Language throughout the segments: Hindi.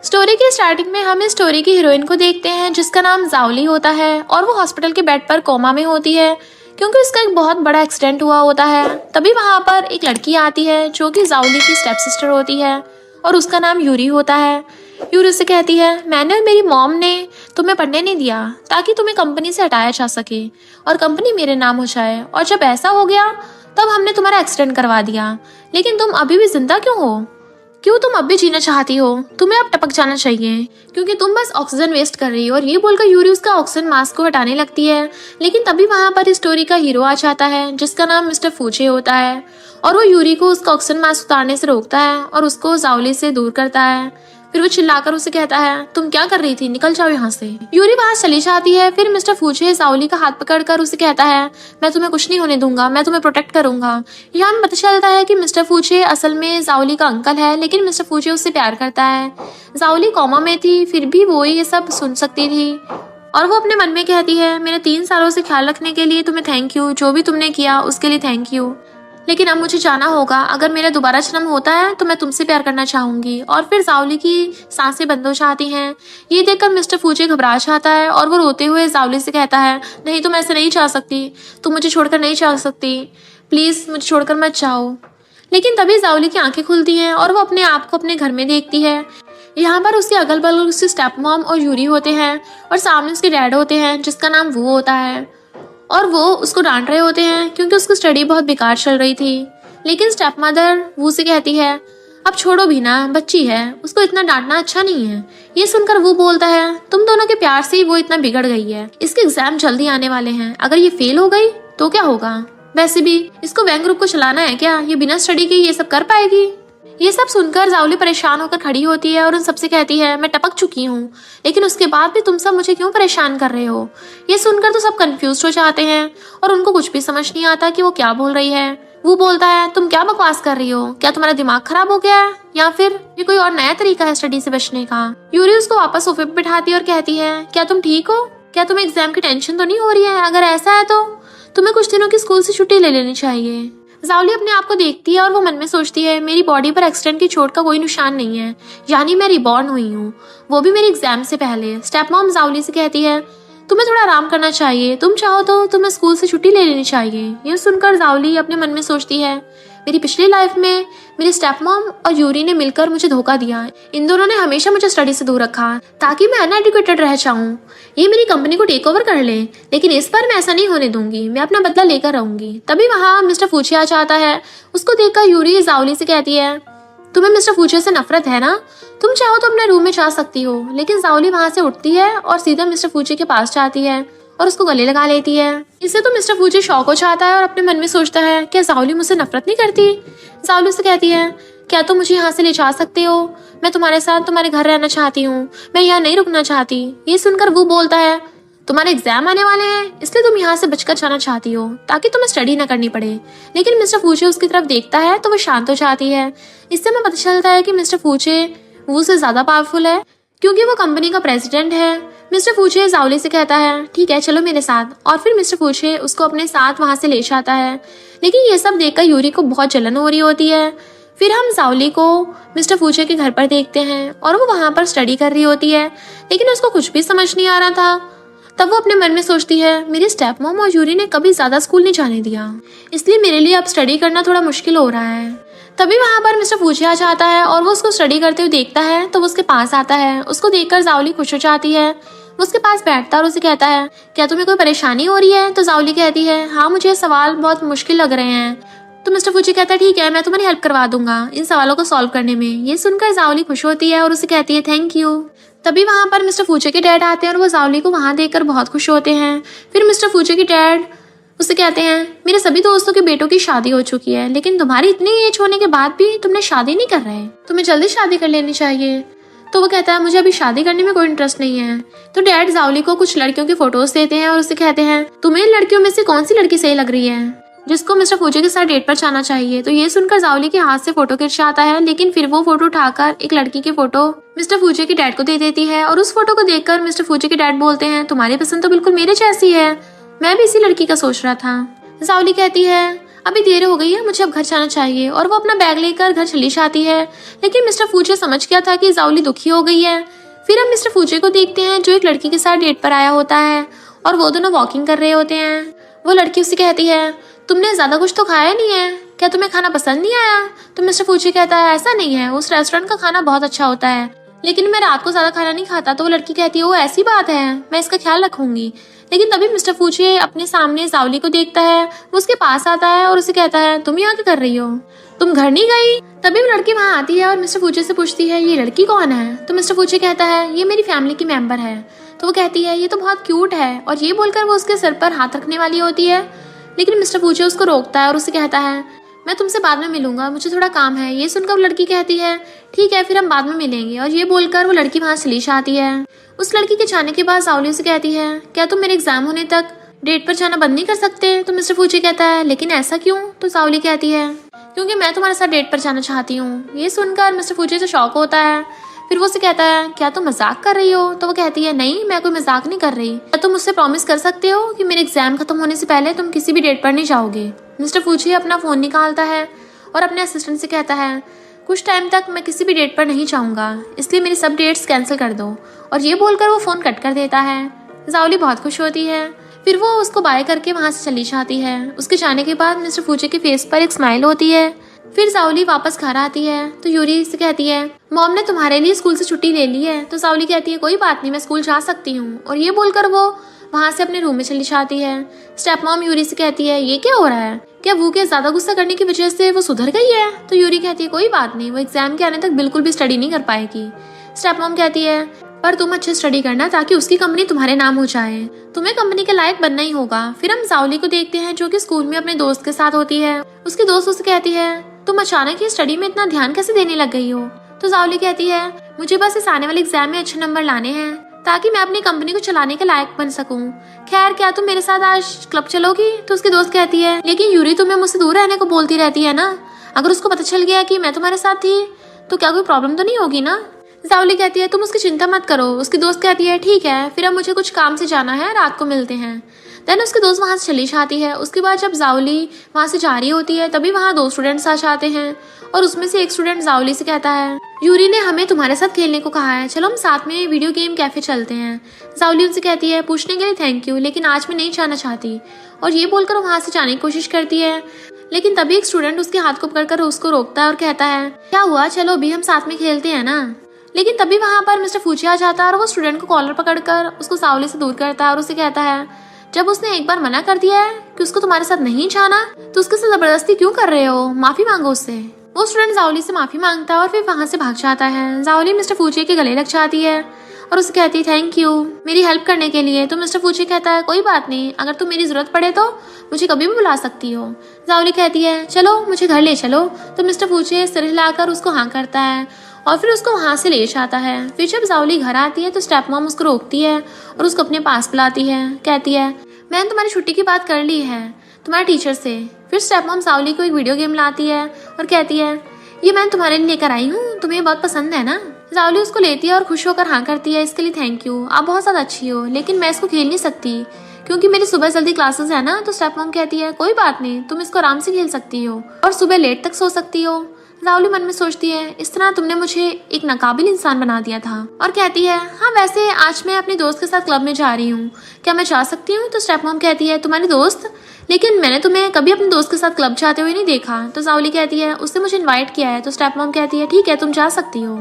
स्टोरी की स्टार्टिंग में हम इस स्टोरी की हीरोइन को देखते हैं जिसका नाम जाओली होता है और वो हॉस्पिटल के बेड पर कोमा में होती है क्योंकि उसका एक बहुत बड़ा एक्सीडेंट हुआ होता है। तभी वहाँ पर एक लड़की आती है जो कि जाओली की स्टेप सिस्टर होती है और उसका नाम यूरी होता है। यूरी उससे कहती है, मैंने और मेरी मॉम ने तुम्हें पढ़ने नहीं दिया ताकि तुम्हें कंपनी से हटाया जा सके और कंपनी मेरे नाम हो जाए, और जब ऐसा हो गया तब हमने तुम्हारा एक्सीडेंट करवा दिया। लेकिन तुम अभी भी जिंदा क्यों हो? क्यों तुम अब भी जीना चाहती हो? तुम्हें अब टपक जाना चाहिए क्योंकि तुम बस ऑक्सीजन वेस्ट कर रही हो। और ये बोलकर यूरी उसका ऑक्सीजन मास्क को हटाने लगती है, लेकिन तभी वहाँ पर इस स्टोरी का हीरो आ जाता है जिसका नाम मिस्टर फूचे होता है और वो यूरी को उसका ऑक्सीजन मास्क उतारने से रोकता है और उसको जाओली से दूर करता है। फिर वो चिल्लाकर उसे कहता है, तुम क्या कर रही थी, निकल जाओ यहाँ से। यूरी वहां चली जाती है। फिर मिस्टर फूचे जाओली का हाथ पकड़कर उसे कहता है, मैं तुम्हें कुछ नहीं होने दूंगा, मैं तुम्हें प्रोटेक्ट करूंगा। यहाँ हमें पता चलता है कि मिस्टर फूचे असल में जाओली का अंकल है, लेकिन मिस्टर फूचे उससे प्यार करता है। जाओली कोमा में थी, फिर भी वो ये सब सुन सकती थी और वो अपने मन में कहती है, मेरे 3 सालों से ख्याल रखने के लिए तुम्हें थैंक यू, जो भी तुमने किया उसके लिए थैंक यू, लेकिन अब मुझे जाना होगा। अगर मेरा दोबारा जन्म होता है तो मैं तुमसे प्यार करना चाहूंगी। और फिर जाओली की सांसें बंद हो जाती हैं। ये देखकर मिस्टर फूचे घबरा जाता है और वो रोते हुए जाओली से कहता है, नहीं तुम ऐसे नहीं जा सकती, तुम मुझे छोड़कर नहीं जा सकती, प्लीज मुझे छोड़कर मत जाओ। लेकिन तभी जाओली की आंखें खुलती हैं और वो अपने आप को अपने घर में देखती है। यहाँ पर उसके अगल बगल उसकी स्टेप मॉम और यूरी होते हैं और सामने उसके डैड होते हैं जिसका नाम वो होता है और वो उसको डांट रहे होते हैं क्योंकि उसकी स्टडी बहुत बेकार चल रही थी। लेकिन स्टेप मदर वो से कहती है, अब छोड़ो भी ना, बच्ची है, उसको इतना डांटना अच्छा नहीं है। ये सुनकर वो बोलता है, तुम दोनों के प्यार से ही वो इतना बिगड़ गई है। इसके एग्जाम जल्दी आने वाले हैं, अगर ये फेल हो गई तो क्या होगा? वैसे भी इसको वैंग ग्रुप को चलाना है क्या? ये बिना स्टडी के ये सब कर पाएगी? ये सब सुनकर जाओली परेशान होकर खड़ी होती है और उन सबसे कहती है, मैं टपक चुकी हूँ, लेकिन उसके बाद भी तुम सब मुझे क्यों परेशान कर रहे हो? ये सुनकर तो सब कंफ्यूज हो जाते हैं और उनको कुछ भी समझ नहीं आता कि वो क्या बोल रही है। वो बोलता है, तुम क्या बकवास कर रही हो? क्या तुम्हारा दिमाग खराब हो गया है या फिर ये कोई और नया तरीका है स्टडी से बचने का? यूरी उसको वापस सोफे पे बिठाती है और कहती है, क्या तुम ठीक हो? क्या तुम्हें एग्जाम की टेंशन तो नहीं हो रही है? अगर ऐसा है तो तुम्हें कुछ दिनों की स्कूल से छुट्टी ले लेनी चाहिए। जाओली अपने आप को देखती है और वो मन में सोचती है, मेरी बॉडी पर एक्सीडेंट की चोट का कोई निशान नहीं है, यानी मैं रिबॉर्न हुई हूँ, वो भी मेरे एग्जाम से पहले। स्टेप मॉम जाओली से कहती है, तुम्हें थोड़ा आराम करना चाहिए, तुम चाहो तो तुम्हें स्कूल से छुट्टी ले लेनी चाहिए। ये सुनकर जाओली अपने मन में सोचती है, मेरी पिछली लाइफ में मेरी स्टेप मॉम और यूरी ने मिलकर मुझे धोखा दिया। इन दोनों ने हमेशा मुझे स्टडी से दूर रखा ताकि मैं अनएडुकेटेड रह जाऊं। ये मेरी कंपनी को टेक ओवर कर ले, लेकिन इस बार मैं ऐसा नहीं होने दूंगी, मैं अपना बदला लेकर रहूंगी। तभी वहाँ मिस्टर फूचे आ जाता है। उसको देखकर यूरी जाओली से कहती है, तुम्हें मिस्टर फूचे से नफरत है ना? तुम चाहो तो अपने रूम में जा सकती हो। लेकिन जाओली वहां से उठती है और सीधा मिस्टर फूचे के पास जाती है और उसको गले लगा लेती है। इससे तो मिस्टर फूचे शॉक हो जाता है और अपने मन में सोचता है, क्या जाओली मुझसे नफरत नहीं करती? जाओली से कहती है, क्या तुम मुझे यहाँ से ले जा सकते हो? मैं तुम्हारे साथ तुम्हारे घर रहना चाहती हूँ, मैं यहाँ नहीं रुकना चाहती। ये सुनकर वो बोलता है, तुम्हारे एग्जाम आने वाले हैं इसलिए तुम यहाँ से बचकर जाना चाहती हो ताकि तुम्हें स्टडी ना करनी पड़े। लेकिन मिस्टर फूचे उसकी तरफ देखता है तो वो शांत हो जाती है। इससे हमें पता चलता है कि मिस्टर फूचे वो से ज्यादा पावरफुल है क्योंकि वो कंपनी का प्रेसिडेंट है। मिस्टर फूचे जाओली से कहता है, ठीक है चलो मेरे साथ, और फिर मिस्टर फूचे उसको अपने साथ वहां से ले जाता है। लेकिन ये सब देखकर यूरी को बहुत जलन हो रही होती है। फिर हम जाओली को मिस्टर फूचे के घर पर देखते हैं और वो वहां पर स्टडी कर रही होती है, लेकिन उसको कुछ भी समझ नहीं आ रहा था। तब वो अपने मन में सोचती है, मेरी स्टेप मॉम और यूरी ने कभी ज्यादा स्कूल नहीं जाने दिया, इसलिए मेरे लिए अब स्टडी करना थोड़ा मुश्किल हो रहा है। तभी वहां पर मिस्टर फूचे आ जाता है और वो उसको स्टडी करते हुए देखता है तो वो उसके पास आता है। उसको देखकर जाओली खुश हो जाती है। वो उसके पास बैठता है और उसे कहता है, क्या तुम्हें कोई परेशानी हो रही है? तो जाओली कहती है, हाँ मुझे ये सवाल बहुत मुश्किल लग रहे हैं। तो मिस्टर फूचे कहता है, ठीक है मैं तुम्हारी हेल्प करवा दूंगा इन सवालों को सॉल्व करने में। ये सुनकर जाओली खुश होती है और उसे कहती है, थैंक यू। तभी वहां पर मिस्टर फूचे के डैड आते हैं और वो जाओली को वहां देखकर बहुत खुश होते हैं। फिर मिस्टर फूचे के डैड उसे कहते हैं, मेरे सभी दोस्तों के बेटों की शादी हो चुकी है, लेकिन तुम्हारी इतनी एज होने के बाद भी तुमने शादी नहीं कर रहे, तुम्हें जल्दी शादी कर लेनी चाहिए। तो वो कहता है, मुझे अभी शादी करने में कोई इंटरेस्ट नहीं है। तो डैड जाओली को कुछ लड़कियों की फोटोज देते हैं और उसे कहते हैं, तुम्हें इन लड़कियों में से कौन सी लड़की सही लग रही है जिसको मिस्टर फूचे के साथ डेट पर जाना चाहिए? तो ये सुनकर जाओली के हाथ से फोटो खिंच आता है, लेकिन फिर वो फोटो उठाकर एक लड़की की फोटो मिस्टर फूचे के डैड को दे देती है और उस फोटो को देखकर मिस्टर फूचे के डैड बोलते हैं, तुम्हारी पसंद तो बिल्कुल मेरे जैसी है, मैं भी इसी लड़की का सोच रहा था। जाओली कहती है, अभी देर हो गई है, मुझे अब घर जाना चाहिए। और वो अपना बैग लेकर घर चली जाती है। लेकिन मिस्टर फूचे समझ गया था कि जाओली दुखी हो गई है। फिर हम मिस्टर फूचे को देखते हैं जो एक लड़की के साथ डेट पर आया होता है और वो दोनों वॉकिंग कर रहे होते हैं। वो लड़की उससे कहती है, तुमने ज्यादा कुछ तो खाया नहीं है, क्या तुम्हें खाना पसंद नहीं आया? तो मिस्टर फूचे कहता है, ऐसा नहीं है, उस रेस्टोरेंट का खाना बहुत अच्छा होता है, लेकिन मैं रात को ज्यादा खाना नहीं खाता। तो वो लड़की कहती है, वो ऐसी बात है, मैं इसका ख्याल रखूंगी। लेकिन तभी मिस्टर फूचे अपने सामने जाओली को देखता है। वो उसके पास आता है और उसे कहता है, तुम यहाँ क्या कर रही हो, तुम घर नहीं गई? तभी वो लड़की वहाँ आती है और मिस्टर फूचे से पूछती है, ये लड़की कौन है? तो मिस्टर फूचे कहता है, ये मेरी फैमिली की मेंबर है। तो वो कहती है, ये तो बहुत क्यूट है। और ये बोलकर वो उसके सिर पर हाथ रखने वाली होती है, लेकिन मिस्टर फूचे उसको रोकता है और उसे कहता है, मैं तुमसे बाद में मिलूंगा, मुझे थोड़ा काम है। ये सुनकर वो लड़की कहती है, ठीक है, फिर हम बाद में मिलेंगे। और ये बोलकर वो लड़की वहाँ चली जाती है। उस लड़की के जाने के बाद जाओली उसे कहती है, क्या तुम मेरे एग्जाम होने तक डेट पर जाना बंद नहीं कर सकते? तो मिस्टर फूचे कहता है, लेकिन ऐसा क्यों? तो जाओली कहती है, क्योंकि मैं तुम्हारे साथ डेट पर जाना चाहती हूँ। ये सुनकर मिस्टर फूचे से शॉक होता है। फिर वो उसे कहता है, क्या तुम मजाक कर रही हो? तो वो कहती है, नहीं, मैं कोई मजाक नहीं कर रही। क्या तुम मुझसे प्रॉमिस कर सकते हो कि मेरे एग्जाम खत्म होने से पहले तुम किसी भी डेट पर नहीं जाओगे? मिस्टर फूचे अपना फोन निकालता है और अपने असिस्टेंट से कहता है, कुछ टाइम तक मैं किसी भी डेट पर नहीं जाऊंगा, इसलिए मेरी सब डेट्स कैंसिल कर दो। और ये बोलकर वो फोन कट कर देता है। जाओली बहुत खुश होती है। फिर वो उसको बाय करके वहां से चली जाती है। उसके जाने के बाद मिस्टर फूचे के फेस पर एक स्माइल होती है। फिर जाओली वापस घर आती है तो यूरी से कहती है, मॉम ने तुम्हारे लिए स्कूल से छुट्टी ले ली है। तो जाओली कहती है, कोई बात नहीं, मैं स्कूल जा सकती हूँ। और ये बोलकर वो वहां से अपने रूम में चली जाती है। स्टेप मॉम यूरी से कहती है, ये क्या हो रहा है, क्या वो के ज्यादा गुस्सा करने की वजह से वो सुधर गई है? तो यूरी कहती है, कोई बात नहीं, वो एग्जाम के आने तक बिल्कुल भी स्टडी नहीं कर पाएगी। स्टेप मॉम कहती है, पर तुम अच्छे स्टडी करना ताकि उसकी कंपनी तुम्हारे नाम हो जाए, तुम्हें कंपनी के लायक बनना ही होगा। फिर हम जाओली को देखते हैं जो कि स्कूल में अपने दोस्त के साथ होती है। उसकी दोस्त उसे कहती है, तुम अचानक ही स्टडी में इतना ध्यान कैसे देने लग गई हो? तो जाओली कहती है, मुझे बस इस आने वाले एग्जाम में अच्छे नंबर लाने हैं ताकि मैं अपनी कंपनी को चलाने के लायक बन सकूं। खैर, क्या तुम मेरे साथ आज क्लब चलोगी? तो उसकी दोस्त कहती है, लेकिन यूरी तुम्हें मुझसे दूर रहने को बोलती रहती है ना, अगर उसको पता चल गया कि मैं तुम्हारे साथ थी तो क्या कोई प्रॉब्लम तो नहीं होगी ना? जाओली कहती है, तुम उसकी चिंता मत करो। उसकी दोस्त कहती है, ठीक है, फिर अब मुझे कुछ काम से जाना है, रात को मिलते हैं। देन उसकी दोस्त वहाँ से चली जाती है। उसके बाद जब जाओली वहाँ से जा रही होती है तभी वहाँ 2 स्टूडेंट्स आ जाते हैं और उसमें से एक स्टूडेंट जाओली से कहता है, यूरी ने हमें तुम्हारे साथ खेलने को कहा है, चलो हम साथ में वीडियो गेम कैफे चलते हैं। जाओली उनसे कहती है, पूछने के लिए थैंक यू, लेकिन आज मैं नहीं जाना चाहती। और ये बोलकर वहाँ से जाने की कोशिश करती है, लेकिन तभी एक स्टूडेंट उसके हाथ को पकड़कर उसको रोकता है और कहता है, क्या हुआ, चलो अभी हम साथ में खेलते हैं ना। लेकिन तभी वहाँ पर मिस्टर फूचे आ जाता है और वो स्टूडेंट को कॉलर पकड़कर उसको जाओली से दूर करता है और उसे कहता है, जब उसने एक बार मना कर दिया है कि उसको तुम्हारे साथ नहीं जाना तो उसके साथ जबरदस्ती क्यों कर रहे हो, माफी मांगो उससे। वो स्टूडेंट जाओली से माफी मांगता है और फिर वहाँ से भाग जाता है। जाओली मिस्टर फूचे के गले लग जाती है और उसे कहती है, थैंक यू मेरी हेल्प करने के लिए। तो मिस्टर फूचे कहता है, कोई बात नहीं, अगर तुम मेरी जरूरत पड़े तो मुझे कभी भी बुला सकती हो। जाओली कहती है, चलो मुझे घर ले चलो। तो मिस्टर फूचे सिर हिलाकर उसको हाँ करता है और फिर उसको वहाँ से ले जाता है। फिर जब जाओली घर आती है तो स्टेप मॉम उसको रोकती है और उसको अपने पास बुलाती है। कहती है, मैंने तुम्हारी छुट्टी की बात कर ली है तुम्हारे टीचर से। फिर स्टेप मॉम जाओली को एक वीडियो गेम लाती है और कहती है, ये मैंने तुम्हारे लिए लेकर आई हूँ, तुम्हें बहुत पसंद है ना? जाओली उसको लेती है और खुश होकर हाँ करती है, इसके लिए थैंक यू, आप बहुत ज़्यादा अच्छी हो, लेकिन मैं इसको खेल नहीं सकती क्योंकि मेरी सुबह जल्दी क्लासेस है ना। तो स्टेप मॉम कहती है, कोई बात नहीं, तुम इसको आराम से खेल सकती हो और सुबह लेट तक सो सकती हो। जाओली मन में सोचती है, इस तरह तुमने मुझे एक नाकाबिल इंसान बना दिया था। और कहती है, हाँ वैसे आज मैं अपने दोस्त के साथ क्लब में जा रही हूँ, क्या मैं जा सकती हूँ? तो स्टेप मॉम कहती है, तुम्हारी दोस्त? लेकिन मैंने तुम्हें कभी अपने दोस्त के साथ क्लब जाते हुए नहीं देखा। तो जाओली कहती है, उसने मुझे इन्वाइट किया है। तो स्टेप मॉम कहती है, ठीक है, तुम जा सकती हो।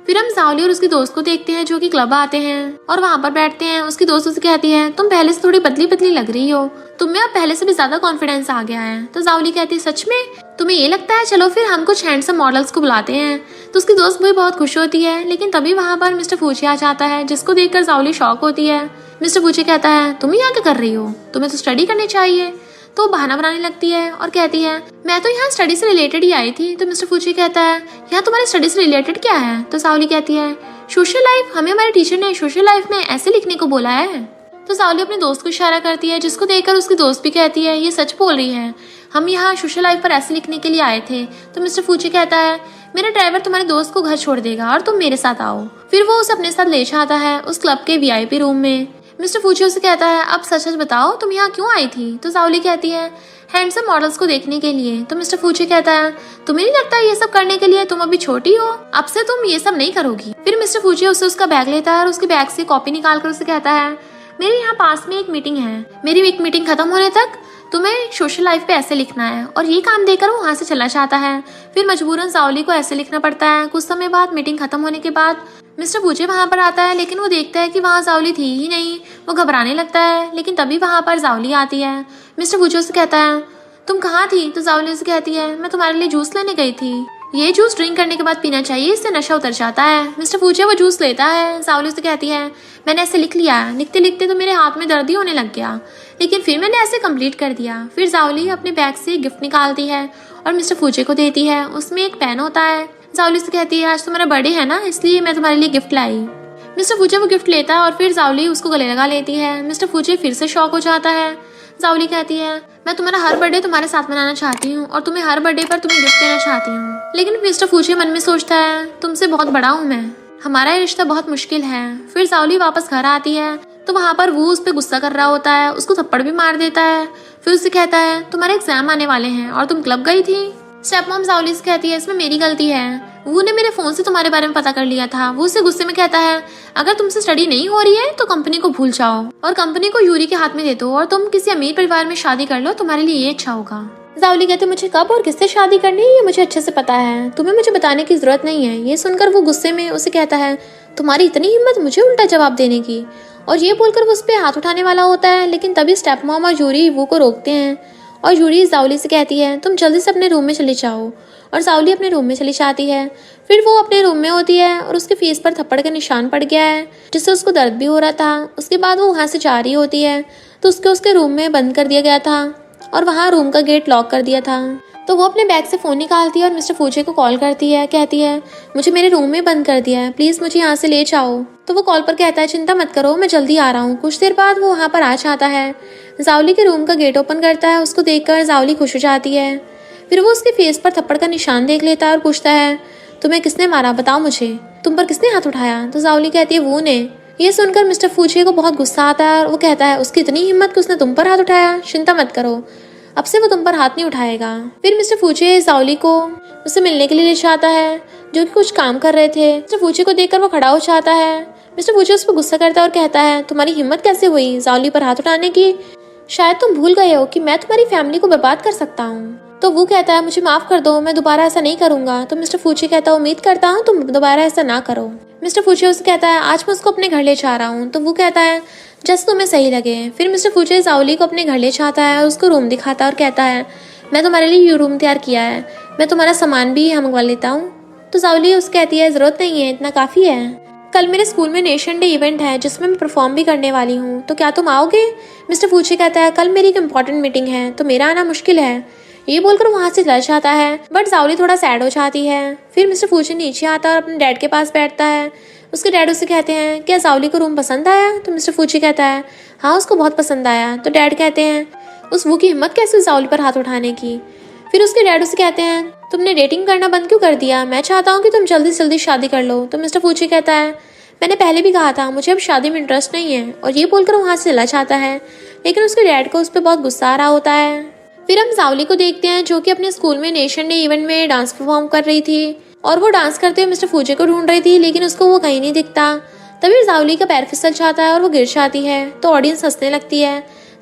फिर हम जाओली और उसकी दोस्त को देखते हैं जो कि क्लब आते हैं और वहाँ पर बैठते हैं। उसकी दोस्त उसे कहती है, तुम पहले से थोड़ी पतली पतली लग रही हो, तुम्हें अब पहले से भी ज्यादा कॉन्फिडेंस आ गया है। तो जाओली कहती है, सच में तुम्हें ये लगता है? चलो फिर हम कुछ हैंडसम मॉडल्स को बुलाते हैं। तो उसकी दोस्त भी बहुत खुश होती है। लेकिन तभी वहाँ पर मिस्टर फूचे आ जाता है जिसको देखकर जाओली शॉक होती है। मिस्टर फूचे कहता है, तुम यहाँ क्या कर रही हो, तुम्हें तो स्टडी करनी चाहिए। तो बहाना बनाने लगती है और कहती है, मैं तो यहाँ स्टडी से रिलेटेड ही आई थी। तो मिस्टर फूचे कहता है, यहाँ तुम्हारी स्टडी से रिलेटेड क्या है? तो जाओली कहती है, सोशल लाइफ, हमें हमारे टीचर ने सोशल लाइफ में ऐसे लिखने को बोला है। तो जाओली अपने दोस्त को इशारा करती है जिसको देखकर उसकी दोस्त भी कहती है, ये सच बोल रही है, हम यहाँ सोशल लाइफ पर ऐसे लिखने के लिए आए थे। तो मिस्टर फूचे कहता है, मेरा ड्राइवर तुम्हारे दोस्त को घर छोड़ देगा और तुम मेरे साथ आओ। फिर वो उसे अपने साथ ले जाता है उस क्लब के VIP रूम में। मिस्टर फूची उसे कहता है अब सच सच बताओ तुम यहाँ क्यों आई थी। तो जाओली कहती है हैंडसम मॉडल्स को देखने के लिए। तो मिस्टर फूची कहता है तुम्हें नहीं लगता ये सब करने के लिए तुम अभी छोटी हो, अब से तुम ये सब नहीं करोगी। फिर मिस्टर फूची उससे उसका बैग लेता है और उसके बैग से कॉपी निकाल कर उसे कहता है मेरे यहाँ पास में एक मीटिंग है, मेरी एक मीटिंग खत्म होने तक तुम्हें एक सोशल लाइफ पे ऐसे लिखना है। और ये काम देकर वो वहाँ से चला जाता है। फिर मजबूरन जाओली को ऐसे लिखना पड़ता है। कुछ समय बाद मीटिंग खत्म होने के बाद मिस्टर फूची वहाँ पर आता है, लेकिन वो देखता है कि वहाँ जाओली थी ही नहीं। वो घबराने लगता है, लेकिन तभी वहाँ पर जाओली आती है। मिस्टर फूची उससे कहता है तुम कहाँ थी। तो जाओली उसे कहती है मैं तुम्हारे लिए जूस लेने गई थी, ये जूस ड्रिंक करने के बाद पीना चाहिए, इससे नशा उतर जाता है। मिस्टर फूची वो जूस लेता है। जाओली उसे कहती है मैंने ऐसे लिख लिया, लिखते लिखते तो मेरे हाथ में दर्द ही होने लग गया, लेकिन फिर मैंने ऐसे कंप्लीट कर दिया। फिर जाओली अपने बैग से गिफ्ट निकालती है और मिस्टर फूची को देती है। उसमें एक पेन होता है। जाओली से कहती है आज तुम्हारा बर्थडे है ना, इसलिए मैं तुम्हारे लिए गिफ्ट लाई। मिस्टर फूची वो गिफ्ट लेता है और फिर जाओली उसको गले लगा लेती है। मिस्टर फूची फिर से शॉक हो जाता है। जाओली कहती है मैं तुम्हारा हर बर्थडे तुम्हारे साथ मनाना चाहती हूँ और तुम्हें हर बर्थडे पर तुम्हें गिफ्ट देना चाहती हूँ। लेकिन मिस्टर फूची मन में सोचता है तुमसे बहुत बड़ा हूँ मैं, हमारा ये रिश्ता बहुत मुश्किल है। फिर जाओली वापस घर आती है तो वहाँ पर वो उस पर गुस्सा कर रहा होता है, उसको थप्पड़ भी मार देता है। फिर उससे कहता है तुम्हारे एग्जाम आने वाले हैं और तुम क्लब गई थी। स्टेप मॉम जाओली से कहती है इसमें मेरी गलती है, वो ने मेरे फोन से तुम्हारे बारे में पता कर लिया था। वो उसे गुस्से में कहता है अगर तुमसे स्टडी नहीं हो रही है तो कंपनी को भूल जाओ और कंपनी को यूरी के हाथ में दे दो और तुम किसी अमीर परिवार में शादी कर लो, तुम्हारे लिए ये अच्छा होगा। जाओली कहते मुझे कब और किससे शादी करनी है ये मुझे अच्छे से पता है, तुम्हें मुझे बताने की जरूरत नहीं है। ये सुनकर वो गुस्से में उसे कहता है तुम्हारी इतनी हिम्मत मुझे उल्टा जवाब देने की। और ये बोलकर वो उस पर हाथ उठाने वाला होता है, लेकिन तभी स्टेप मॉम और यूरी वो को रोकते हैं। और यूरी जाओली से कहती है तुम जल्दी से अपने रूम में चली जाओ। और जाओली अपने रूम में चली जाती है। फिर वो अपने रूम में होती है और उसके फेस पर थप्पड़ का निशान पड़ गया है, जिससे उसको दर्द भी हो रहा था। उसके बाद वो वहाँ से जा रही होती है तो उसके रूम में बंद कर दिया गया था और वहाँ रूम का गेट लॉक कर दिया था। तो वो अपने बैग से फ़ोन निकालती है और मिस्टर फूची को कॉल करती है। कहती है मुझे मेरे रूम में बंद कर दिया है, प्लीज़ मुझे यहाँ से ले जाओ। तो वो कॉल पर कहता है चिंता मत करो, मैं जल्दी आ रहा हूँ। कुछ देर बाद वो वहाँ पर आ जाता है। जाओली के रूम का गेट ओपन करता है। उसको देखकर जाओली खुश हो जाती है। फिर वो उसके फेस पर थप्पड़ का निशान देख लेता है और पूछता है तुम्हें किसने मारा, बताओ मुझे, तुम पर किसने हाथ उठाया। तो जाओली कहती है वो ने। ये सुनकर मिस्टर फूची को बहुत गुस्सा आता है और वो कहता है उसकी इतनी हिम्मत कि उसने तुम पर हाथ उठाया, चिंता मत करो, अब से वो तुम पर हाथ नहीं उठाएगा। फिर मिस्टर फूची जाओली को उससे मिलने के लिए ले जाता है, जो कि कुछ काम कर रहे थे। मिस्टर फूची को देखकर वो खड़ा हो जाता है। मिस्टर फूची उस पर गुस्सा करता है और कहता है तुम्हारी हिम्मत कैसे हुई जाओली पर हाथ उठाने की, शायद तुम भूल गए हो कि मैं तुम्हारी फैमिली को बर्बाद कर सकता हूँ। तो वो कहता है मुझे माफ कर दो, मैं दोबारा ऐसा नहीं करूंगा। तो मिस्टर फूची कहता है उम्मीद करता हूँ तुम दोबारा ऐसा ना करो। मिस्टर फूची उसे कहता है आज मैं उसको अपने घर ले जा रहा हूँ। तो वो कहता है जैसे तुम्हें सही लगे। फिर मिस्टर फूची जाओली को अपने घर ले जाता है और उसको रूम दिखाता है और कहता है मैं तुम्हारे लिए ये रूम तैयार किया है, मैं तुम्हारा सामान भी यहाँ मंगवा लेता हूँ। तो जाओली उसे कहती है जरूरत नहीं है, इतना काफ़ी है। कल मेरे स्कूल में नेशन डे इवेंट है जिसमें मैं परफॉर्म भी करने वाली हूँ, तो क्या तुम आओगे। मिस्टर फूची कहता है कल मेरी एक इम्पॉर्टेंट मीटिंग है तो मेरा आना मुश्किल है। ये बोलकर वहाँ से चला जाता है, बट जाओली थोड़ा सैड हो जाती है। फिर मिस्टर फूची नीचे आता है और अपने डैड के पास बैठता है। उसके डैड उसे कहते हैं क्या जाओली को रूम पसंद आया। तो मिस्टर फूची कहता है हाँ उसको बहुत पसंद आया। तो डैड कहते हैं उस वो की हिम्मत कैसे हुई जाओली पर हाथ उठाने की। फिर उसके डैड उसे कहते हैं तुमने डेटिंग करना बंद क्यों कर दिया, मैं चाहता हूँ कि तुम जल्दी से जल्दी शादी कर लो। तो मिस्टर फूची कहता है मैंने पहले भी कहा था मुझे अब शादी में इंटरेस्ट नहीं है। और ये बोलकर वहाँ से चला जाता है, लेकिन उसके डैड को उस पर बहुत गुस्सा आ रहा होता है। फिर हम जाओली को देखते हैं जो कि अपने स्कूल में नेशन डे इवेंट में डांस परफॉर्म कर रही थी और वो डांस करते हुए मिस्टर फूची को ढूंढ रही थी, लेकिन उसको वो कहीं नहीं दिखता। तभी जाओली का पैर फिसल जाता है और वो गिर जाती है। तो ऑडियंस हंसने लगती है।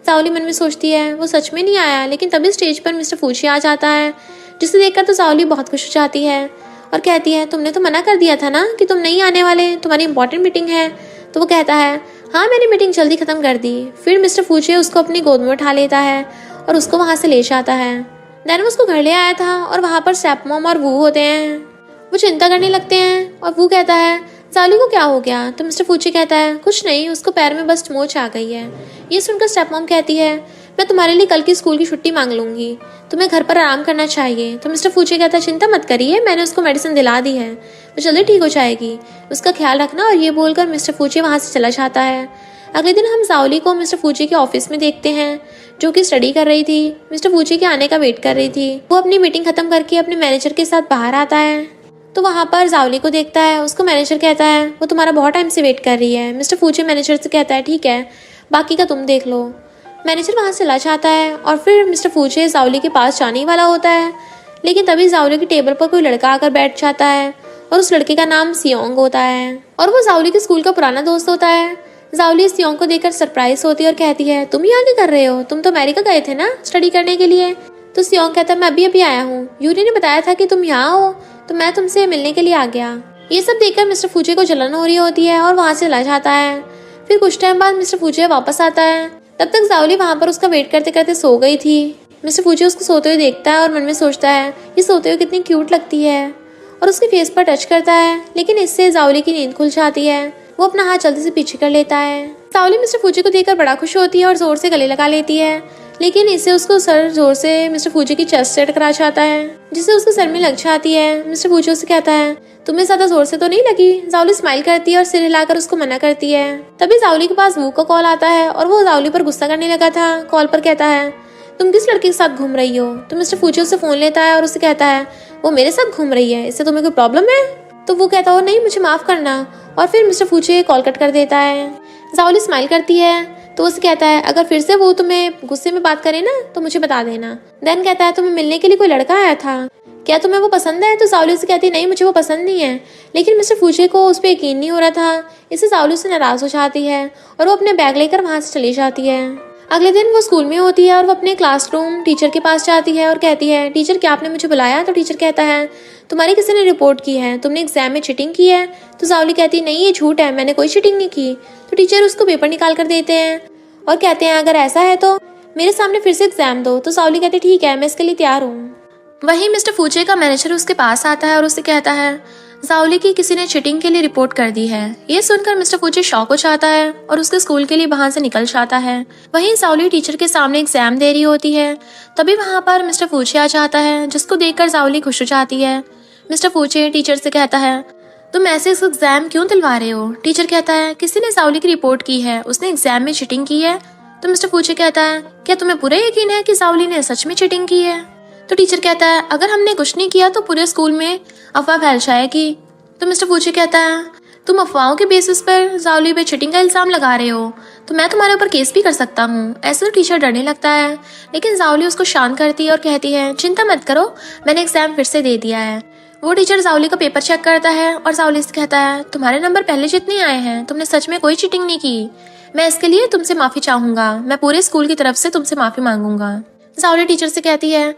जाओली मन में सोचती है वो सच में नहीं आया, लेकिन तभी स्टेज पर मिस्टर फूची आ जाता है, जिसे देखकर तो जाओली बहुत खुश हो जाती है और कहती है तुमने तो मना कर दिया था ना कि तुम नहीं आने वाले, तुम्हारी इंपॉर्टेंट मीटिंग है। तो वो कहता है हाँ मैंने मीटिंग जल्दी खत्म कर दी। फिर मिस्टर फूची उसको अपनी गोद में उठा लेता है और उसको वहाँ से ले जाता है। देन वो उसको घर ले आया था और वहाँ पर स्टेप मॉम और वो होते हैं। वो चिंता करने लगते हैं और वो कहता है जाओली को क्या हो गया। तो मिस्टर फूची कहता है कुछ नहीं, उसको पैर में बस मोच आ गई है। ये सुनकर स्टेप मॉम कहती है मैं तुम्हारे लिए कल की स्कूल की छुट्टी मांग लूंगी, तुम्हें घर पर आराम करना चाहिए। तो मिस्टर फूची कहता है चिंता मत करिए, मैंने उसको मेडिसिन दिला दी है, वो जल्दी ठीक हो जाएगी, उसका ख्याल रखना। और ये बोलकर मिस्टर फूची वहाँ से चला जाता है। अगले दिन हम जाओली को मिस्टर फूची के ऑफिस में देखते हैं, जो कि स्टडी कर रही थी, मिस्टर फूची के आने का वेट कर रही थी। वो अपनी मीटिंग खत्म करके अपने मैनेजर के साथ बाहर आता है। तो वहाँ पर जावली को देखता है। उसको मैनेजर कहता है वो तुम्हारा बहुत टाइम से वेट कर रही है। मिस्टर फूचे मैनेजर से कहता है ठीक है, बाकी का तुम देख लो। मैनेजर वहाँ से चला जाता है और फिर मिस्टर फूचे जावली के पास जाने ही वाला होता है, लेकिन तभी जावली की टेबल पर कोई लड़का आकर बैठ जाता है और उस लड़के का नाम सियोंग होता है और वो जावली के स्कूल का पुराना दोस्त होता है। जावली सियोंग को देखकर सरप्राइज होती है और कहती है तुम यहाँ क्या कर रहे हो, तुम तो अमेरिका गए थे ना स्टडी करने के लिए। तो सियोंग कहता है मैं अभी आया हूँ, यूरी ने बताया था कि तुम यहाँ हो तो मैं तुमसे मिलने के लिए आ गया। ये सब देखकर मिस्टर फूचे को जलन हो रही होती है और वहाँ से चला जाता है। फिर कुछ टाइम बाद मिस्टर फूचे वापस आता है। तब तक जावली वहाँ पर उसका वेट करते करते सो गई थी। मिस्टर फूचे उसको सोते हुए देखता है और मन में सोचता है ये सोते हुए कितनी क्यूट लगती है और उसके फेस पर टच करता है, लेकिन इससे जावली की नींद खुल जाती है। वो अपना हाथ जल्दी से पीछे कर लेता है। जावली मिस्टर फूचे को देखकर बड़ा खुश होती है और जोर से गले लगा लेती है, लेकिन इससे उसको सर जोर से मिस्टर फूचे की चेस्ट से टकरा जाता है, जिससे उसके सर में लग जाती है। मिस्टर फूचे उससे कहता है तुम्हें ज्यादा जोर से तो नहीं लगी। जावली स्माइल करती है और सिर हिलाकर उसको मना करती है। तभी जावली के पास वू का कॉल आता है और वो जावली पर गुस्सा करने लगा था। कॉल पर कहता है तुम किस लड़के के साथ घूम रही हो। तो मिस्टर फूचे उससे फोन लेता है और उससे कहता है वो मेरे साथ घूम रही है, इससे तुम्हें कोई प्रॉब्लम है। तो वो कहता हो नहीं मुझे माफ करना, और फिर मिस्टर फूचे कॉल कट कर देता है। जावली स्माइल करती है तो उससे कहता है अगर फिर से वो तुम्हें गुस्से में बात करे ना तो मुझे बता देना। देन कहता है तुम्हें मिलने के लिए कोई लड़का आया था, क्या तुम्हें वो पसंद है। तो जावली से कहती है नहीं मुझे वो पसंद नहीं है, लेकिन मिस्टर फूचे को उस पर यकीन नहीं हो रहा था। इससे जावली से नाराज हो जाती है और वो अपने बैग लेकर वहाँ से चली जाती है। अगले दिन वो स्कूल में होती है और वो अपने क्लासरूम टीचर के पास जाती है और कहती है टीचर क्या आपने मुझे बुलाया। तो टीचर कहता है तुम्हारी किसी ने रिपोर्ट की है, तुमने एग्जाम में चीटिंग की है। तो जावली कहती है नहीं ये झूठ है, मैंने कोई चीटिंग नहीं की। तो टीचर उसको पेपर निकाल कर देते हैं और कहते हैं अगर ऐसा है तो मेरे सामने फिर से एग्जाम दो। तो जावली कहती है ठीक है मैं इसके लिए तैयार हूँ। वहीं मिस्टर फूचे का मैनेजर उसके पास आता है और उससे कहता है जावली की किसी ने चीटिंग के लिए रिपोर्ट कर दी है। ये सुनकर मिस्टर फूचे शॉक हो जाता है और उसके स्कूल के लिए वहां से निकल जाता है। वहीं जावली टीचर के सामने एग्जाम दे रही होती है। तभी वहां पर मिस्टर फूचे आ जाता है, जिसको देखकर जावली खुश हो जाती है। मिस्टर फूचे टीचर से कहता है तुम ऐसे इस एग्जाम क्यों दिलवा रहे हो। टीचर कहता है किसी ने जावली की रिपोर्ट की है, उसने एग्जाम में चीटिंग की है। तो मिस्टर फूचे कहता है क्या तुम्हें पूरा यकीन है कि जावली ने सच में चीटिंग की है। तो टीचर कहता है अगर हमने कुछ नहीं किया तो पूरे स्कूल में अफवाह फैल जाएगी। तो मिस्टर फूचे कहता है तुम अफवाहों के बेसिस पर जावली पे चीटिंग का इल्जाम लगा रहे हो, तो मैं तुम्हारे ऊपर केस भी कर सकता हूँ। ऐसे तो टीचर डरने लगता है, लेकिन जावली उसको शांत करती है और कहती है चिंता मत करो, मैंने एग्जाम फिर से दे दिया है। वो टीचर जावली का पेपर चेक करता है और जावली से कहता है तुम्हारे नंबर पहले जितने आए हैं, तुमने सच में कोई चीटिंग नहीं की। मैं इसके लिए तुमसे माफी चाहूंगा, मैं पूरे स्कूल की तरफ से तुमसे माफी मांगूंगा। जावली टीचर से कहती है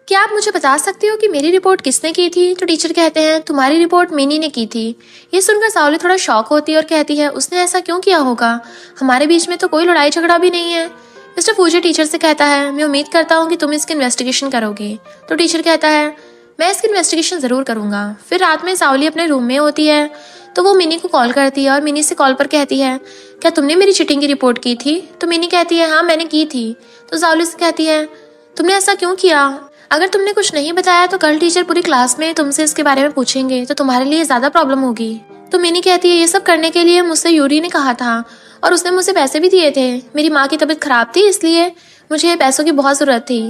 क्या आप मुझे बता सकते हो कि मेरी रिपोर्ट किसने की थी। तो टीचर कहते हैं तुम्हारी रिपोर्ट मिनी ने की थी। ये सुनकर जावली थोड़ा शॉक होती है और कहती है उसने ऐसा क्यों किया होगा, हमारे बीच में तो कोई लड़ाई झगड़ा भी नहीं है। मिस्टर फूचे टीचर से कहता है मैं उम्मीद करता हूँ कि तुम इसकी इन्वेस्टिगेशन करोगे। तो टीचर कहता है मैं इसकी इन्वेस्टिगेशन जरूर करूंगा। फिर रात में जावली अपने रूम में होती है तो वो मिनी को कॉल करती है और मिनी से कॉल पर कहती है क्या तुमने मेरी चीटिंग की रिपोर्ट की थी। तो मिनी कहती है हाँ मैंने की थी। तो जावली से कहती है तुमने ऐसा क्यों किया, अगर तुमने कुछ नहीं बताया तो कल टीचर पूरी क्लास में तुमसे इसके बारे में पूछेंगे तो तुम्हारे लिए ज्यादा प्रॉब्लम होगी। तो मिनी कहती है ये सब करने के लिए मुझसे यूरी ने कहा था और उसने मुझसे पैसे भी दिए थे। मेरी माँ की तबीयत खराब थी इसलिए मुझे पैसों की बहुत जरूरत थी,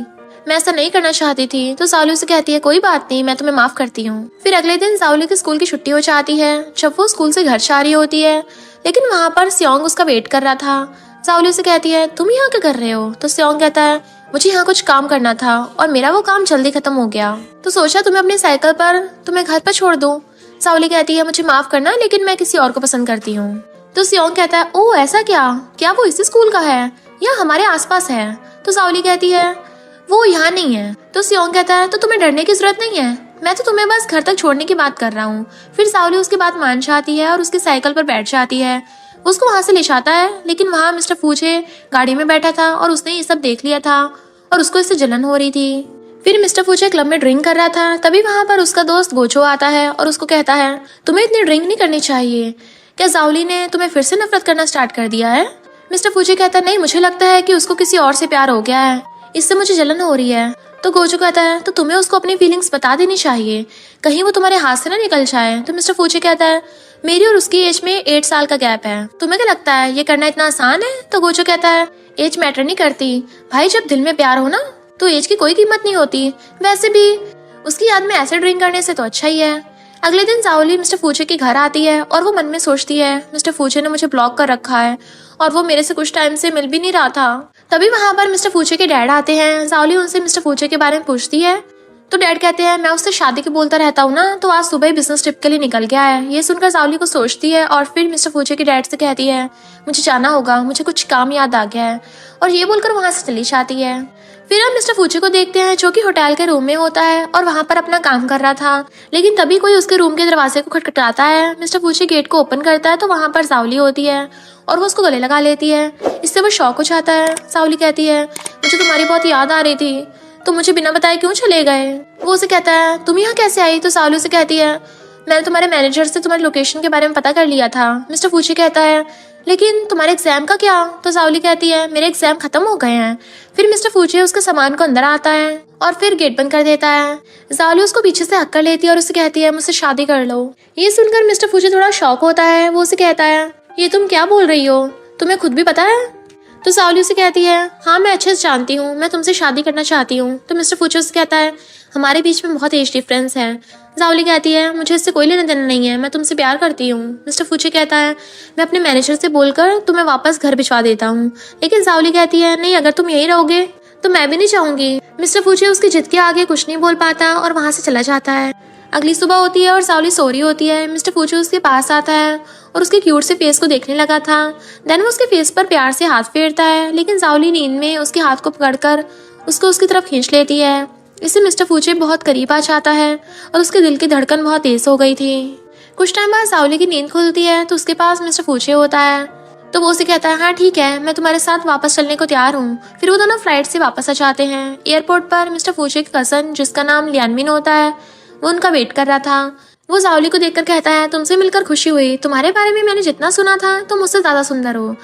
मैं ऐसा नहीं करना चाहती थी। तो जावली से कहती है कोई बात नहीं, मैं तुम्हें माफ करती हूँ। फिर अगले दिन जावली के स्कूल की छुट्टी हो जाती है। जब वो स्कूल से घर जा रही होती है, लेकिन वहाँ पर सियोंग उसका वेट कर रहा था। जावली से कहती है तुम यहाँ क्या कर रहे हो। तो सियोंग कहता है मुझे यहाँ कुछ काम करना था और मेरा वो काम जल्दी खत्म हो गया, तो सोचा तुम्हें अपनी साइकिल पर तुम्हें घर पर छोड़ दूं। जावली कहती है मुझे माफ करना, लेकिन मैं किसी और को पसंद करती हूँ। तो सियोंग कहता है ओह ऐसा क्या वो इसी स्कूल का है या हमारे आसपास है। तो जावली कहती है वो यहाँ नहीं है। तो सियोंग कहता है तो तुम्हें डरने की जरूरत नहीं है, मैं तो तुम्हें बस घर तक छोड़ने की बात कर रहा हूँ। फिर जावली उसकी बात मान जाती है और उसकी साइकिल पर बैठ जाती है। उसको वहां से ले जाता है, लेकिन वहां मिस्टर फूचे गाड़ी में बैठा था और उसने ये सब देख लिया था और उसको इससे जलन हो रही थी। फिर मिस्टर फूचे क्लब में ड्रिंक कर रहा था। तभी वहां पर उसका दोस्त गोचो आता है और उसको कहता है तुम्हें इतनी ड्रिंक नहीं करनी चाहिए, क्या जावली ने तुम्हें फिर से नफरत करना स्टार्ट कर दिया है। मिस्टर फूचे कहता है नहीं, मुझे लगता है कि उसको किसी और से प्यार हो गया है, इससे मुझे जलन हो रही है। तो गोचो कहता है तो तुम्हें उसको अपनी फीलिंग्स बता देनी चाहिए, कहीं वो तुम्हारे हाथ से ना निकल जाए। तो मिस्टर फूचे कहता है मेरी और उसकी एज में 8 साल का गैप है, तुम्हें क्या लगता है ये करना इतना आसान है। तो गोचो कहता है एज मैटर नहीं करती भाई, जब दिल में प्यार हो ना तो एज की कोई कीमत नहीं होती। वैसे भी उसकी याद में ऐसे ड्रिंक करने से तो अच्छा ही है। अगले दिन जाओली मिस्टर फूचे के घर आती है और वो मन में सोचती है मिस्टर फूचे ने मुझे ब्लॉक कर रखा है और वो मेरे से कुछ टाइम से मिल भी नहीं रहा था। तभी वहां पर मिस्टर फूचे के डैड आते हैं। जाओली उनसे मिस्टर फूचे के बारे में पूछती है तो डैड कहते हैं मैं उससे शादी की बोलता रहता हूँ ना, तो आज सुबह ही बिजनेस ट्रिप के लिए निकल गया है। ये सुनकर जाओली को सोचती है और फिर मिस्टर फूचे के डैड से कहती है मुझे जाना होगा, मुझे कुछ काम याद आ गया है, और ये बोलकर वहां से चली जाती है। फिर हम मिस्टर फूचे को देखते हैं जो कि होटल के रूम में होता है और वहां पर अपना काम कर रहा था। लेकिन तभी कोई उसके रूम के दरवाजे को खटखटाता है। मिस्टर फूचे गेट को ओपन करता है तो वहां पर जाओली होती है और वो उसको गले लगा लेती है। इससे वो शॉक हो जाता है। जाओली कहती है मुझे तुम्हारी बहुत याद आ रही थी, तो मुझे बिना बताए क्यों चले गए। वो उसे कहता है तुम यहाँ कैसे आई। तो जाओली उसे कहती है मैंने तुम्हारे मैनेजर से तुम्हारे लोकेशन के बारे में पता कर लिया था। मिस्टर फूचे कहता है लेकिन तुम्हारे एग्जाम का क्या। तो जाओली कहती है मेरे एग्जाम खत्म हो गए हैं। फिर मिस्टर फूचे उसके सामान को अंदर आता है और फिर गेट बंद कर देता है। जाओली उसको पीछे से हक कर लेती है और उसे कहती है मुझसे शादी कर लो। ये सुनकर मिस्टर फूचे थोड़ा शॉक होता है। वो उसे कहता है ये तुम क्या बोल रही हो, तुम्हें खुद भी पता है। तो जाओली उसे कहती है हाँ मैं अच्छे से जानती हूँ, मैं तुमसे शादी करना चाहती हूँ। तो मिस्टर फूचे उसे कहता है हमारे बीच में बहुत एज डिफरेंस है। जाओली कहती है मुझे इससे कोई लेना देना नहीं है, मैं तुमसे प्यार करती हूँ। मिस्टर फूचे कहता है मैं अपने मैनेजर से बोलकर तुम्हें वापस घर भिजवा देता हूँ। लेकिन जाओली कहती है नहीं, अगर तुम यहीं रहोगे तो मैं भी नहीं चाहूंगी। मिस्टर फूचे उसकी जिद के आगे कुछ नहीं बोल पाता और वहां से चला जाता है। अगली सुबह होती है और जाओली सो रही होती है। मिस्टर फूचे उसके पास आता है और उसके क्यूट से फेस को देखने लगा था। देन वो उसके फेस पर प्यार से हाथ फेरता है, लेकिन जाओली नींद में उसके हाथ को पकड़कर उसको उसकी तरफ खींच लेती है। इससे मिस्टर फूचे बहुत करीब आ जाता है और उसके दिल की धड़कन बहुत तेज हो गई थी। कुछ टाइम बाद जाओली की नींद खुलती है तो उसके पास मिस्टर फूचे होता है। तो वो उसे कहता है हाँ ठीक है, मैं तुम्हारे साथ वापस चलने को तैयार हूँ। फिर वो दोनों फ्लाइट से वापस आ जाते हैं। एयरपोर्ट पर मिस्टर फूचे की कजन जिसका नाम लियानमिन होता है वो उनका वेट कर रहा था। वो जाओली को देखकर कहता है तुमसे मिलकर खुशी हुई, तुम्हारे बारे में मैंने जितना सुना था तुम मुझसे ज्यादा सुंदर हो।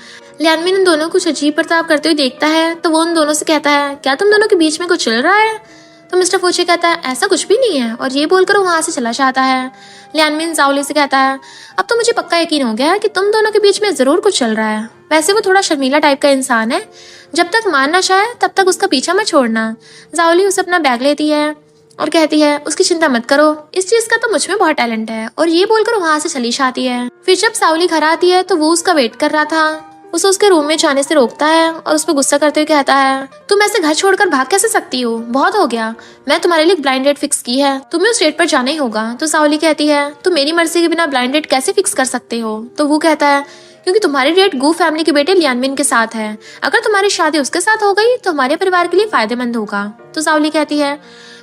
लियानमिन उन दोनों कुछ अजीब बर्ताव करते हुए देखता है तो वो उन दोनों से कहता है क्या तुम दोनों के बीच में कुछ चल रहा है। तो मिस्टर फूचे कहता है ऐसा कुछ भी नहीं है, और ये बोलकर वो वहां से चला जाता है। लियानमिन जाओली से कहता है अब तो मुझे पक्का यकीन हो गया है कि तुम दोनों के बीच में जरूर कुछ चल रहा है। वैसे वो थोड़ा शर्मीला टाइप का इंसान है, जब तक मान ना चाहे तब तक उसका पीछा मत छोड़ना। जाओली उसे अपना बैग लेती है और कहती है उसकी चिंता मत करो, इस चीज का तो मुझ में बहुत टैलेंट है, और ये बोलकर वहां से चली जाती है। फिर जब जाओली घर आती है तो वो उसका वेट कर रहा था। उसे उसके रूम में जाने से रोकता है और उस पर गुस्सा करते हुए कहता है तुम ऐसे घर छोड़कर भाग कैसे सकती हो, बहुत हो गया, मैं तुम्हारे लिए ब्लाइंड डेट फिक्स की है, तुम्हें उस डेट पर जाना ही होगा। तो जाओली कहती है तुम मेरी मर्जी के बिना ब्लाइंड डेट कैसे फिक्स कर सकते हो। तो वो कहता है क्योंकि तुम्हारी डेट गू फैमिली के बेटे लियानमिन के साथ है, अगर तुम्हारी शादी उसके साथ हो गई तो हमारे परिवार के लिए फायदेमंद होगा। तो जाओली कहती है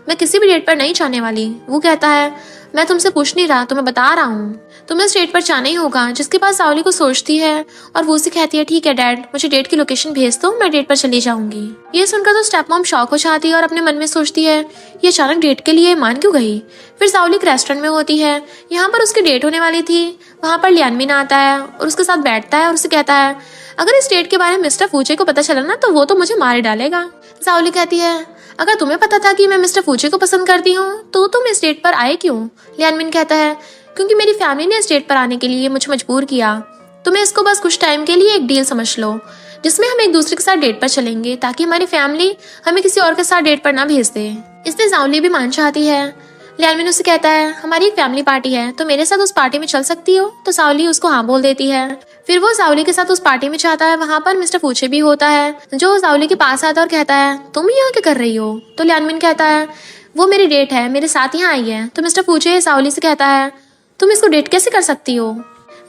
मैं किसी भी डेट पर नहीं जाने वाली। वो कहता है मैं तुमसे पूछ नहीं रहा, तुम्हें बता रहा हूँ, तुम्हें इस डेट पर जाना ही होगा। जिसके पास जाओली को सोचती है और वो उसे कहती है ठीक है डैड, मुझे डेट की लोकेशन भेज दो, मैं डेट पर चली जाऊंगी। ये सुनकर तो स्टेप मॉम शॉक हो जाती है और अपने मन में सोचती है ये अचानक डेट के लिए मान क्यों गई। फिर जाओली एक रेस्टोरेंट में होती है, यहाँ पर उसकी डेट होने वाली थी। वहां पर लियानमिन आता है और उसके साथ बैठता है और उसे कहता है अगर इस डेट के बारे में मिस्टर फूचे को पता चला ना तो वो तो मुझे मार डालेगा। जाओली कहती है अगर तुम्हें पता था कि मैं मिस्टर फूचे को पसंद करती हूँ तो तुम इस डेट पर आए क्यों। लियानमिन कहता है क्योंकि मेरी फैमिली ने इस डेट पर आने के लिए मुझे मजबूर किया। तुम्हें इसको बस कुछ टाइम के लिए एक डील समझ लो जिसमें हम एक दूसरे के साथ डेट पर चलेंगे ताकि हमारी फैमिली हमें किसी और के साथ डेट पर ना भेज दे। इसलिए जाओली भी मान चाहती है। लियानमिन उसे कहता है हमारी एक फैमिली पार्टी है तो मेरे साथ उस पार्टी में चल सकती हो। तो जाओली उसको हाँ बोल देती है। फिर वो जाओली के साथ उस पार्टी में जाता है। वहां पर मिस्टर फूचे भी होता है जो जाओली के पास आता है और कहता है तुम यहाँ क्या कर रही हो। तो लियानमिन कहता है वो मेरी डेट है, मेरे साथ यहाँ आई है। तो मिस्टर फूचे जाओली से कहता है तुम इसको डेट कैसे कर सकती हो।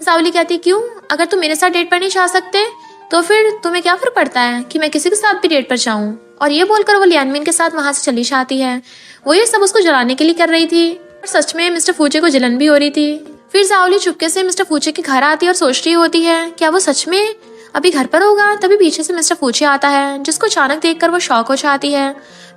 जाओली कहती क्यों, अगर तुम मेरे साथ डेट पर नहीं जा सकते तो फिर तुम्हें क्या फर्क पड़ता है कि मैं किसी के साथ भी डेट पर जाऊं। और ये बोलकर वो लियानमिन के साथ वहां से चली जाती है। वो ये सब उसको जलाने के लिए कर रही थी और सच में मिस्टर फूचे को जलन भी हो रही थी। फिर जाओली चुपके से मिस्टर फूचे के घर आती है और सोच रही होती है क्या वो सच में अभी घर पर होगा। तभी पीछे से मिस्टर फूचे आता है जिसको अचानक देखकर वो शॉक हो जाती है।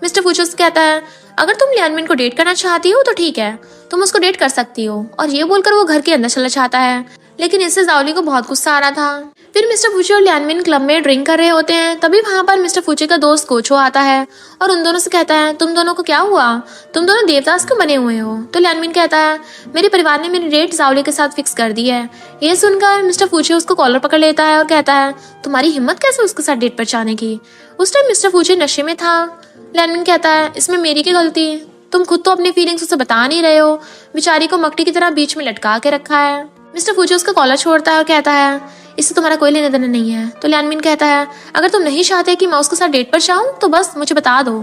मिस्टर फूचे उससे कहता है अगर तुम लियानमिन को डेट करना चाहती हो तो ठीक है, तुम उसको डेट कर सकती हो। और ये बोलकर वो घर के अंदर चला जाता है, लेकिन इससे जाओली को बहुत गुस्सा आ रहा था। फिर मिस्टर फूचे और लियानमिन क्लब में ड्रिंक कर रहे होते हैं। तभी वहां पर मिस्टर फूचे का दोस्त कोचो आता है और उन दोनों से कहता है तुम दोनों को क्या हुआ, तुम दोनों देवदास क्यों बने हुए हो। तो लियानमिन कहता है मेरे परिवार ने मेरी डेट जाओली के साथ फिक्स कर दी है। ये सुनकर मिस्टर फूचे उसको कॉलर पकड़ लेता है और कहता है तुम्हारी हिम्मत कैसे उसके साथ डेट पर जाने की। उस टाइम मिस्टर फूचे नशे में था। लियानमिन कहता है इसमें मेरी क्या गलती, तुम खुद तो अपनी फीलिंग्स उसे बता नहीं रहे हो। बेचारी को मकड़ी की तरह बीच में लटका के रखा है। मिस्टर फूची उसका कॉलर छोड़ता है और कहता है इससे तुम्हारा कोई लेना देना नहीं है। तो लियानमिन कहता है अगर तुम नहीं चाहते कि मैं उसके साथ डेट पर जाऊं तो बस मुझे बता दो।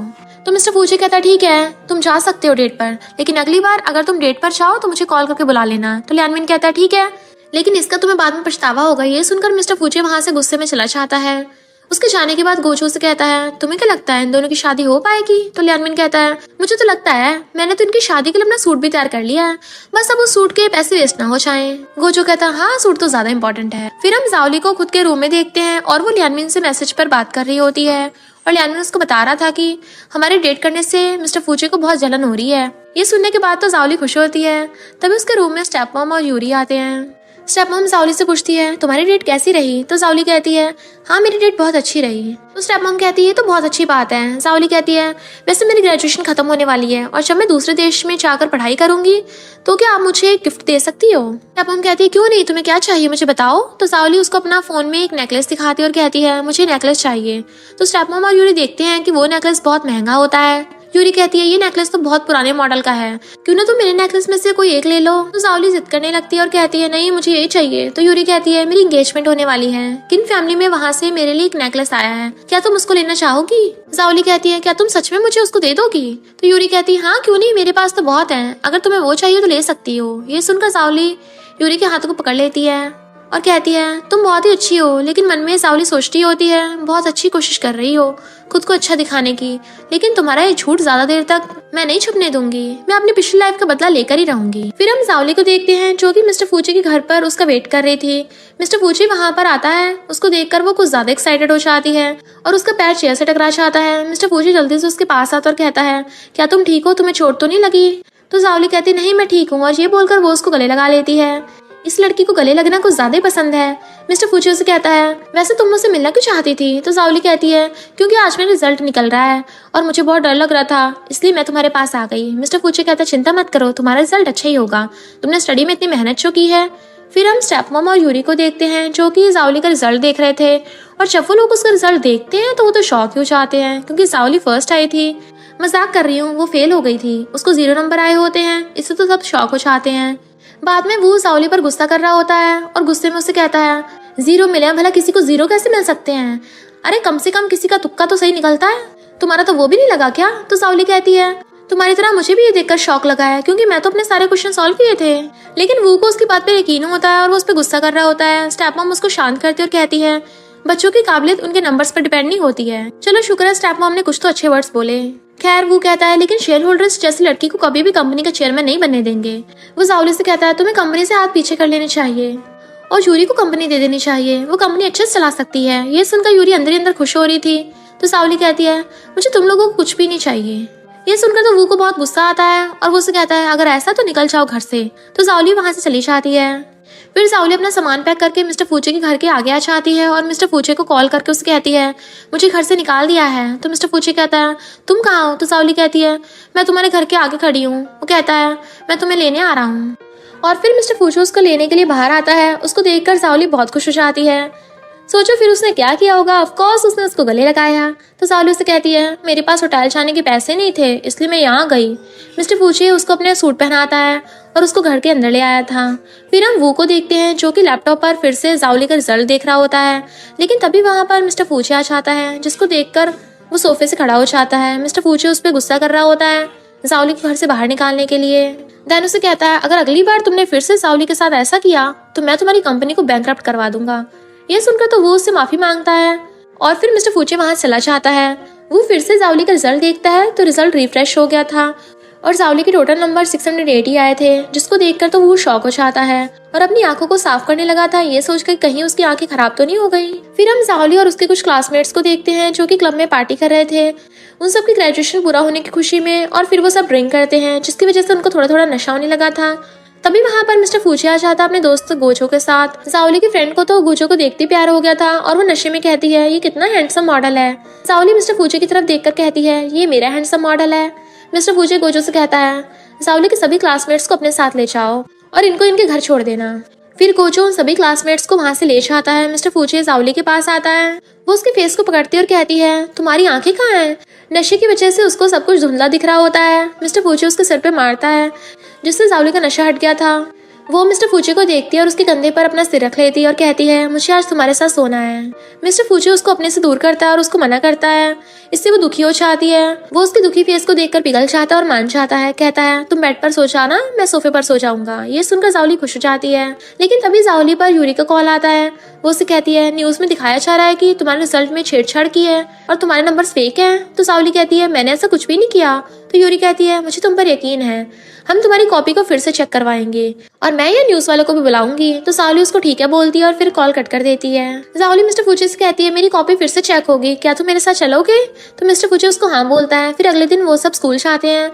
तो मिस्टर फूची कहता है ठीक है तुम जा सकते हो डेट पर, लेकिन अगली बार अगर तुम डेट पर जाओ तो मुझे कॉल करके बुला लेना। तो लियानमिन कहता है ठीक है, लेकिन इसका तुम्हें बाद में पछतावा होगा। ये सुनकर मिस्टर फूची वहां से गुस्से में चला जाता है। उसके जाने के बाद गोचो से कहता है तुम्हें क्या लगता है इन दोनों की शादी हो पाएगी? तो लियानमिन कहता है मुझे तो लगता है मैंने तो इनकी शादी के लिए अपना सूट भी तैयार कर लिया है, बस अब उस सूट के पैसे वेस्ट ना हो जाएं। गोचो कहता है हाँ सूट तो ज्यादा इंपॉर्टेंट है। फिर हम जाओली को खुद के रूम में देखते हैं और वो लियानमिन से मैसेज पर बात कर रही होती है और लियानमिन उसको बता रहा था कि हमारे डेट करने से मिस्टर फूची को बहुत जलन हो रही है। ये सुनने के बाद तो जाओली खुश होती है। तभी उसके रूम में स्टेप मॉम और यूरी आते हैं। स्टेप मॉम जाओली से पूछती है तुम्हारी डेट कैसी रही? तो जाओली कहती है हाँ मेरी डेट बहुत अच्छी रही। तो स्टेप मॉम कहती है तो बहुत अच्छी बात है। जाओली कहती है वैसे मेरी ग्रेजुएशन खत्म होने वाली है और जब मैं दूसरे देश में जाकर पढ़ाई करूंगी तो क्या आप मुझे एक गिफ्ट दे सकती हो? स्टेप मॉम कहती है क्यों नहीं, तुम्हें क्या चाहिए मुझे बताओ। तो जाओली उसको अपना फोन में एक नेकलेस दिखाती है और कहती है मुझे नेकलेस चाहिए। तो स्टेप मॉम और यूरी देखते हैं कि वो नेकलेस बहुत महंगा होता है। यूरी कहती है ये नेकलेस तो बहुत पुराने मॉडल का है, क्यों ना तुम मेरे नेकलेस में से कोई एक ले लो। तो जाओली जिद करने लगती है और कहती है नहीं मुझे यही चाहिए। तो यूरी कहती है मेरी एंगेजमेंट होने वाली है, किन फैमिली में वहाँ से मेरे लिए एक नेकलेस आया है, क्या तुम उसको लेना चाहोगी? जाओली कहती है क्या तुम सच में मुझे उसको दे दोगी? तो यूरी कहती है हाँ क्यों नहीं, मेरे पास तो बहुत है, अगर तुम्हें वो चाहिए तो ले सकती हो। ये सुनकर जाओली यूरी के हाथों को पकड़ लेती है और कहती है तुम बहुत ही अच्छी हो। लेकिन मन में जाओली सोचती होती है बहुत अच्छी कोशिश कर रही हो खुद को अच्छा दिखाने की, लेकिन तुम्हारा ये झूठ ज्यादा देर तक मैं नहीं छुपने दूंगी, मैं अपनी पिछली लाइफ का बदला लेकर ही रहूंगी। फिर हम जाओली को देखते हैं जो कि मिस्टर फूची के घर पर उसका वेट कर रही थी। मिस्टर फूची वहां पर आता है, उसको देखकर वो कुछ ज्यादा एक्साइटेड हो जाती है और उसका पैर चेयर से टकरा जाता है। मिस्टर फूची जल्दी से उसके पास आता और कहता है क्या तुम ठीक हो, तुम्हें चोट तो नहीं लगी? तो जाओली कहती नहीं मैं ठीक हूँ और ये बोलकर वो उसको गले लगा लेती है। इस लड़की को गले लगना कुछ ज्यादा ही पसंद है। मिस्टर फूची उसे कहता है वैसे तुम मुझसे मिलना क्यों चाहती थी? तो जाओली कहती है क्योंकि आज मेरा रिजल्ट निकल रहा है और मुझे बहुत डर लग रहा था, इसलिए मैं तुम्हारे पास आ गई। मिस्टर फूची कहता है चिंता मत करो, तुम्हारा रिजल्ट अच्छा ही होगा, तुमने स्टडी में इतनी मेहनत जो की है। फिर हम स्टेप मॉम और यूरी को देखते हैं जो कि जाओली का रिजल्ट देख रहे थे और जब वो लोग उसका रिजल्ट देखते हैं तो वो तो शॉक हो जाते हैं क्योंकि जाओली फर्स्ट आई थी। मजाक कर रही हूँ, वो फेल हो गई थी, उसको 0 नंबर आए होते हैं, इससे तो सब शॉक हो जाते हैं। बाद में वो जाओली पर गुस्सा कर रहा होता है और गुस्से में उससे कहता है 0 मिले, भला किसी को 0 कैसे मिल सकते हैं? अरे कम से कम किसी का तुक्का तो सही निकलता है, तुम्हारा तो वो भी नहीं लगा क्या? तो जाओली कहती है तुम्हारी तरह मुझे भी ये देखकर शॉक लगा है क्योंकि मैं तो अपने सारे क्वेश्चन सॉल्व किए थे। लेकिन वो को उसकी बात पे यकीन होता है और वो उस पर गुस्सा कर रहा होता है। स्टेप मॉम उसको शांत करती है और कहती है बच्चों की काबिलियत उनके नंबर्स पर डिपेंड नहीं होती है। चलो शुक्र है स्टेप मॉम ने कुछ तो अच्छे वर्ड्स बोले। खैर वो कहता है लेकिन शेयर होल्डर्स जैसी लड़की को कभी भी कंपनी का चेयरमैन नहीं बनने देंगे। वो जाओली से कहता है तुम्हें कंपनी से हाथ पीछे कर लेने चाहिए और यूरी को कंपनी दे देनी चाहिए, वो कंपनी अच्छे से चला सकती है। ये सुनकर यूरी अंदर ही अंदर खुश हो रही थी। तो जाओली कहती है मुझे तुम लोगों को कुछ भी नहीं चाहिए। ये सुनकर तो वो को बहुत गुस्सा आता है और वो उसे कहता है अगर ऐसा तो निकल जाओ घर से। तो जाओली वहां से चली जाती है। फिर जाओली अपना सामान पैक करके मिस्टर फूचे के घर के आगे आ जाती है और मिस्टर फूचे को कॉल करके उसे कहती है मुझे घर से निकाल दिया है। तो मिस्टर फूचे कहता है तुम कहाँ हो? तो जाओली कहती है मैं तुम्हारे घर के आगे खड़ी हूँ। वो कहता है मैं तुम्हें लेने आ रहा हूँ। और फिर मिस्टर फूचे उसको लेने के लिए बाहर आता है। उसको देखकर जाओली बहुत खुश हो जाती है। सोचो फिर उसने क्या किया होगा, ऑफ कोर्स उसने उसको गले लगाया। तो जाओली उसे कहती है मेरे पास होटल जाने के पैसे नहीं थे इसलिए मैं यहाँ गई। मिस्टर फूचे उसको अपने सूट पहनाता है और उसको घर के अंदर ले आया था। फिर हम वो को देखते हैं जो कि लैपटॉप पर फिर से जाओली का रिजल्ट देख रहा होता है, लेकिन तभी वहाँ पर मिस्टर फूचे आ जाता है जिसको देखकर वो सोफे से खड़ा हो जाता है। मिस्टर फूचे उस पर गुस्सा कर रहा होता है जाओली को घर से बाहर निकालने के लिए। देन उसे कहता है अगर अगली बार तुमने फिर से जाओली के साथ ऐसा किया तो मैं तुम्हारी कंपनी को बैंकरप्ट करवा दूंगा। ये सुनकर तो वो उससे माफी मांगता है और फिर मिस्टर फूचे वहां चला जाता है। वो फिर से जाओली का रिजल्ट देखता है तो रिजल्ट रिफ्रेश हो गया था और जाओली के टोटल नंबर 680 आए थे, जिसको देखकर तो वो शॉक हो जाता है और अपनी आंखों को साफ करने लगा था ये सोचकर कहीं उसकी आंखें खराब तो नहीं हो गई। फिर हम जाओली और उसके कुछ क्लासमेट्स को देखते हैं जो कि क्लब में पार्टी कर रहे थे उन सब की ग्रेजुएशन पूरा होने की खुशी में, और फिर वो सब ड्रिंक करते हैं जिसकी वजह से उनको थोड़ा थोड़ा नशा होने लगा था। तभी वहां पर मिस्टर फूचे आ जाता अपने दोस्त गोचो के साथ। जाओली की फ्रेंड को तो गोचो को देखते प्यार हो गया था और वो नशे में कहती है ये कितना हैंडसम मॉडल है। जाओली मिस्टर फूचे की तरफ देखकर कहती है ये मेरा हैंडसम मॉडल है। मिस्टर फूचे गोचो से कहता है जाओली के सभी क्लासमेट्स को अपने साथ ले जाओ और इनको इनके घर छोड़ देना। फिर कोचो सभी क्लासमेट्स को वहाँ से ले जाता है। मिस्टर फूचे जाओली के पास आता है। वो उसके फेस को पकड़ती है और कहती है तुम्हारी आंखें कहाँ हैं? नशे की वजह से उसको सब कुछ धुंधला दिख रहा होता है। मिस्टर फूचे उसके सिर पे मारता है जिससे जाओली का नशा हट गया था। वो मिस्टर फूचे को देखती है और उसके कंधे पर अपना सिर रख लेती है और कहती है मुझे आज तुम्हारे साथ सोना है। मिस्टर फूचे उसको अपने से दूर करता है और उसको मना करता है। इससे वो दुखी हो जाती है। वो उसके दुखी फेस को देखकर पिघल जाता है और मान जाता है। कहता है तुम बेड पर सो जाना, मैं सोफे पर सो जाऊंगा। ये सुनकर जाओली खुश हो जाती है। लेकिन तभी जाओली पर यूरी का कॉल आता है। वो उसे कहती है न्यूज में दिखाया जा रहा है कि तुम्हारे रिजल्ट में छेड़छाड़ की है और तुम्हारे नंबर्स फेक हैं। तो जाओली कहती है मैंने ऐसा कुछ भी नहीं किया। तो यूरी कहती है मुझे तुम पर यकीन है, हम तुम्हारी कॉपी को फिर से चेक करवाएंगे और मैं ये न्यूज वालों को भी बुलाऊंगी। तो जाओली उसको ठीक है बोलती है और फिर कॉल कट कर देती है। जाओली मिस्टर फूचे से कहती है मेरी कॉपी फिर से चेक होगी, क्या तुम मेरे साथ चलोगे? तो मिस्टर फूचे उसको हाँ बोलता है। फिर अगले दिन वो सब स्कूल जाते हैं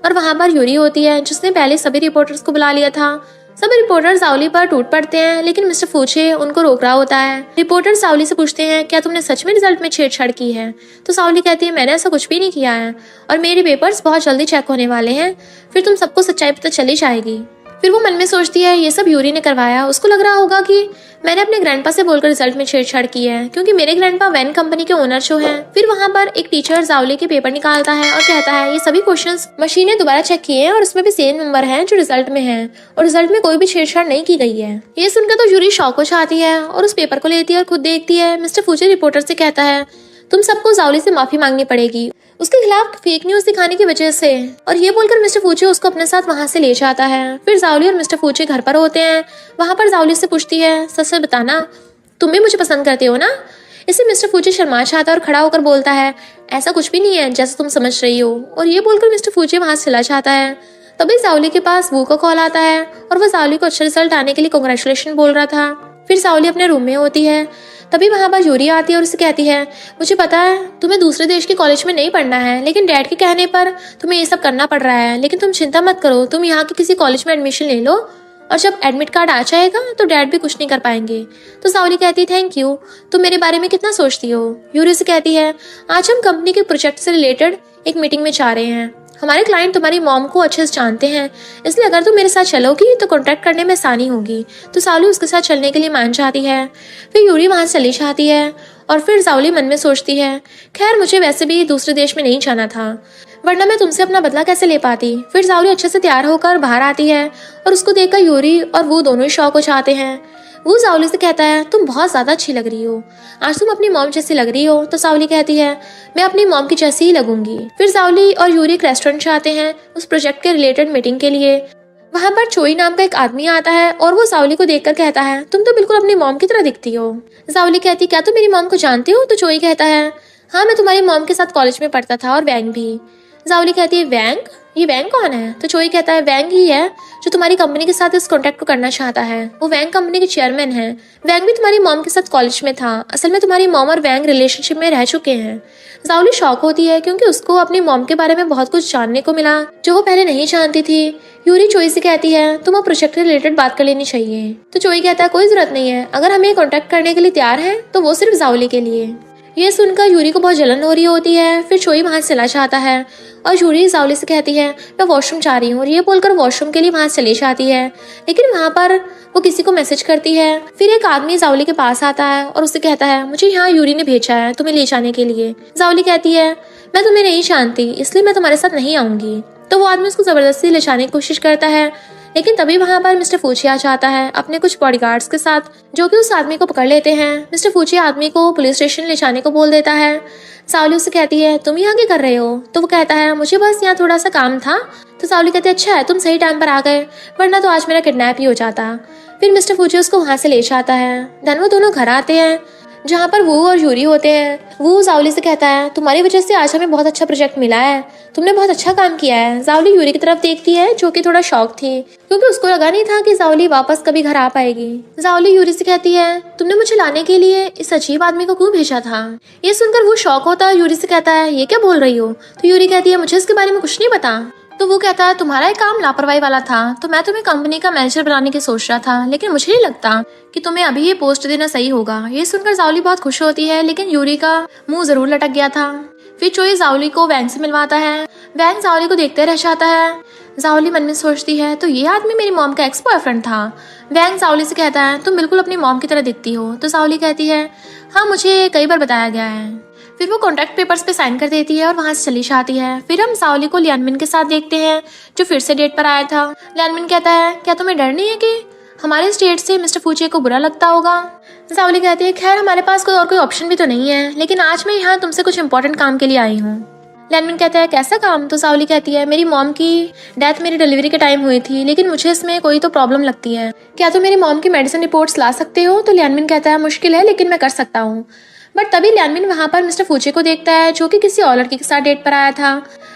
और वहाँ पर यूरी होती है जिसने पहले सभी रिपोर्टर्स को बुला लिया था। सब रिपोर्टर जाओली पर टूट पड़ते हैं लेकिन मिस्टर फूचे उनको रोक रहा होता है। रिपोर्टर जाओली से पूछते हैं क्या तुमने सच में रिजल्ट में छेड़छाड़ की है? तो जाओली कहती है मैंने ऐसा कुछ भी नहीं किया है और मेरे पेपर्स बहुत जल्दी चेक होने वाले हैं, फिर तुम सबको सच्चाई पता चली जाएगी। फिर वो मन में सोचती है ये सब यूरी ने करवाया। उसको लग रहा होगा कि मैंने अपने ग्रैंडपा से बोलकर रिजल्ट में छेड़छाड़ की है क्योंकि मेरे ग्रैंडपा वैन कंपनी के ओनर जो हैं। फिर वहाँ पर एक टीचर जाओली के पेपर निकालता है और कहता है ये सभी क्वेश्चंस मशीन ने दोबारा चेक किए हैं और उसमें भी सेम नंबर हैं जो रिजल्ट में है और रिजल्ट में कोई भी छेड़छाड़ नहीं की गई है। ये सुनकर तो यूरी शॉक हो जाती है और उस पेपर को लेती है और खुद देखती है। मिस्टर फूचे रिपोर्टर से कहता है तुम सबको जाओली से माफी मांगनी पड़ेगी उसके खिलाफ फेक न्यूज दिखाने की वजह से। और ये बोलकर मिस्टर फूचे उसको अपने साथ वहाँ से ले जाता है। फिर जाओली और मिस्टर फूचे घर पर होते हैं। वहाँ पर जाओली से पूछती है सच सच बताना, तुम भी मुझे पसंद करते हो ना? इससे मिस्टर फूचे शर्मा जाता है और खड़ा होकर बोलता है ऐसा कुछ भी नहीं है जैसा तुम समझ रही हो। और ये बोलकर मिस्टर फूचे वहाँ से चला जाता है। तभी जाओली के पास वो का कॉल आता है और वह जाओली को अच्छा रिजल्ट आने के लिए कांग्रेचुलेशन बोल रहा था। फिर जाओली अपने रूम में होती है। तभी वहाँ पर यूरी आती है और उसे कहती है मुझे पता है तुम्हें दूसरे देश के कॉलेज में नहीं पढ़ना है लेकिन डैड के कहने पर तुम्हें ये सब करना पड़ रहा है, लेकिन तुम चिंता मत करो, तुम यहाँ के किसी कॉलेज में एडमिशन ले लो और जब एडमिट कार्ड आ जाएगा तो डैड भी कुछ नहीं कर पाएंगे। तो जाओली कहती है थैंक यू, तुम मेरे बारे में कितना सोचती हो। यूरी से कहती है आज हम कंपनी के प्रोजेक्ट से रिलेटेड एक मीटिंग में जा रहे हैं। हमारे क्लाइंट तुम्हारी मॉम को अच्छे से जानते हैं, इसलिए अगर तुम मेरे साथ चलोगी तो कॉन्टैक्ट करने में आसानी होगी। तो जाओली उसके साथ चलने के लिए मान जाती है। फिर यूरी वहाँ से चली जाती है और फिर जाओली मन में सोचती है खैर मुझे वैसे भी दूसरे देश में नहीं जाना था, वरना मैं तुमसे अपना बदला कैसे ले पाती। फिर जाओली अच्छे से तैयार होकर बाहर आती है और उसको देखकर यूरी और वो दोनों ही शॉक हो जाते हैं। वो जाओली से कहता है तुम बहुत ज्यादा अच्छी लग रही हो, आज तुम अपनी मॉम जैसी लग रही हो। तो जाओली कहती है मैं अपनी मॉम की जैसी ही लगूंगी। फिर जाओली और यूरी एक रेस्टोरेंट जाते हैं उस प्रोजेक्ट के रिलेटेड मीटिंग के लिए। वहाँ पर चोई नाम का एक आदमी आता है और वो जाओली को देखकर कहता है तुम तो बिल्कुल अपनी मॉम की तरह दिखती हो। जाओली कहती क्या तुम मेरी मॉम को जानती हो? तो चोई कहता है हाँ मैं तुम्हारी मॉम के साथ कॉलेज में पढ़ता था और वैंग भी। जाओली कहती है वैंग? ये वैंग कौन है? तो चोई कहता है वैंग ही है जो तुम्हारी कंपनी के साथ इस कॉन्ट्रैक्ट को करना चाहता है। वो वैंग कंपनी के चेयरमैन है। वैंग भी तुम्हारी मॉम के साथ कॉलेज में था। असल में तुम्हारी मॉम और वैंग रिलेशनशिप में रह चुके हैं। जाओली शॉक होती है क्योंकि उसको अपनी मॉम के बारे में बहुत कुछ जानने को मिला जो वो पहले नहीं जानती थी। यूरी चोई से कहती है तुम प्रोजेक्ट के रिलेटेड बात कर लेनी चाहिए। तो चोई कहता है कोई जरूरत नहीं है, अगर हमें कॉन्टैक्ट करने के लिए तैयार है तो वो सिर्फ जाओली के लिए। ये सुनकर यूरी को बहुत जलन हो रही होती है। फिर चोई वहां से चला जाता है और यूरी जाओली से कहती है मैं वॉशरूम जा रही हूँ और ये बोलकर वॉशरूम के लिए वहां चली जाती है। लेकिन वहां पर वो किसी को मैसेज करती है। फिर एक आदमी जाओली के पास आता है और उससे कहता है मुझे यहाँ यूरी ने भेजा है तुम्हें ले जाने के लिए। जाओली कहती है मैं तुम्हें नहीं जानती इसलिए मैं तुम्हारे साथ नहीं आऊंगी। तो वो आदमी उसको जबरदस्ती ले जाने की कोशिश करता है। लेकिन तभी वहां पर मिस्टर फूचे आ जाता है अपने कुछ बॉडीगार्ड्स के साथ जो कि उस आदमी को पकड़ लेते हैं। मिस्टर फूचे आदमी को पुलिस स्टेशन ले जाने को बोल देता है। जाओली उससे कहती है तुम यहाँ क्या कर रहे हो? तो वो कहता है मुझे बस यहाँ थोड़ा सा काम था। तो जाओली कहती है अच्छा है तुम सही टाइम पर आ गए, वरना तो आज मेरा किडनैप ही हो जाता। फिर मिस्टर फूचे उसको वहां से ले जाता है। देन वो दोनों घर आते हैं जहाँ पर वो और यूरी होते हैं। वो जाओली से कहता है तुम्हारी वजह से आज हमें बहुत अच्छा प्रोजेक्ट मिला है, तुमने बहुत अच्छा काम किया है। जाओली यूरी की तरफ देखती है जो कि थोड़ा शॉक थी क्योंकि उसको लगा नहीं था कि जाओली वापस कभी घर आ पाएगी। जाओली यूरी से कहती है तुमने मुझे लाने के लिए इस अजीब आदमी को क्यों भेजा था? ये सुनकर वो शॉक होता है। यूरी से कहता है ये क्या बोल रही हो? तो यूरी कहती है मुझे इसके बारे में कुछ नहीं पता। तो वो कहता है तुम्हारा एक काम लापरवाही वाला था, तो मैं तुम्हें कंपनी का मैनेजर बनाने की सोच रहा था, लेकिन मुझे नहीं लगता कि तुम्हें अभी ये पोस्ट देना सही होगा। ये सुनकर जाओली बहुत खुश होती है लेकिन यूरी का मुंह जरूर लटक गया था। फिर चोई जाओली को वैंग से मिलवाता है। वैंग जाओली को देखते रह जाता है। जाओली मन में सोचती है तो ये आदमी मेरी मॉम का एक्स बॉयफ्रेंड था। वैंग जाओली से कहता है तुम बिल्कुल अपनी मॉम की तरह दिखती हो। तो जाओली कहती है हाँ मुझे कई बार बताया गया है। फिर वो कॉन्ट्रैक्ट पेपर्स पे साइन कर देती है और वहाँ से चली जाती है। फिर हम जाओली को लियानमिन के साथ देखते हैं जो फिर से डेट पर आया था। लियानमिन कहता है क्या तुम्हें डर नहीं है कि हमारे स्टेट से मिस्टर फूचे को बुरा लगता होगा। जाओली कहती है खैर हमारे पास कोई ऑप्शन भी तो नहीं है, लेकिन आज मैं यहाँ तुमसे कुछ इंपॉर्टेंट काम के लिए आई हूँ। लियानमिन कहता है कैसा काम। तो जाओली कहती है मेरी मॉम की डेथ मेरी डिलीवरी के टाइम हुई थी, लेकिन मुझे इसमें कोई तो प्रॉब्लम लगती है। क्या तुम मेरी मॉम की मेडिसिन रिपोर्ट्स ला सकते हो। तो लियानमिन कहता है मुश्किल है लेकिन मैं कर सकता हूँ। बट तभी लियानमिन वहाँ पर मिस्टर फूचे को देखता है जो कि किसी और लड़की के साथ डेट पर आया था।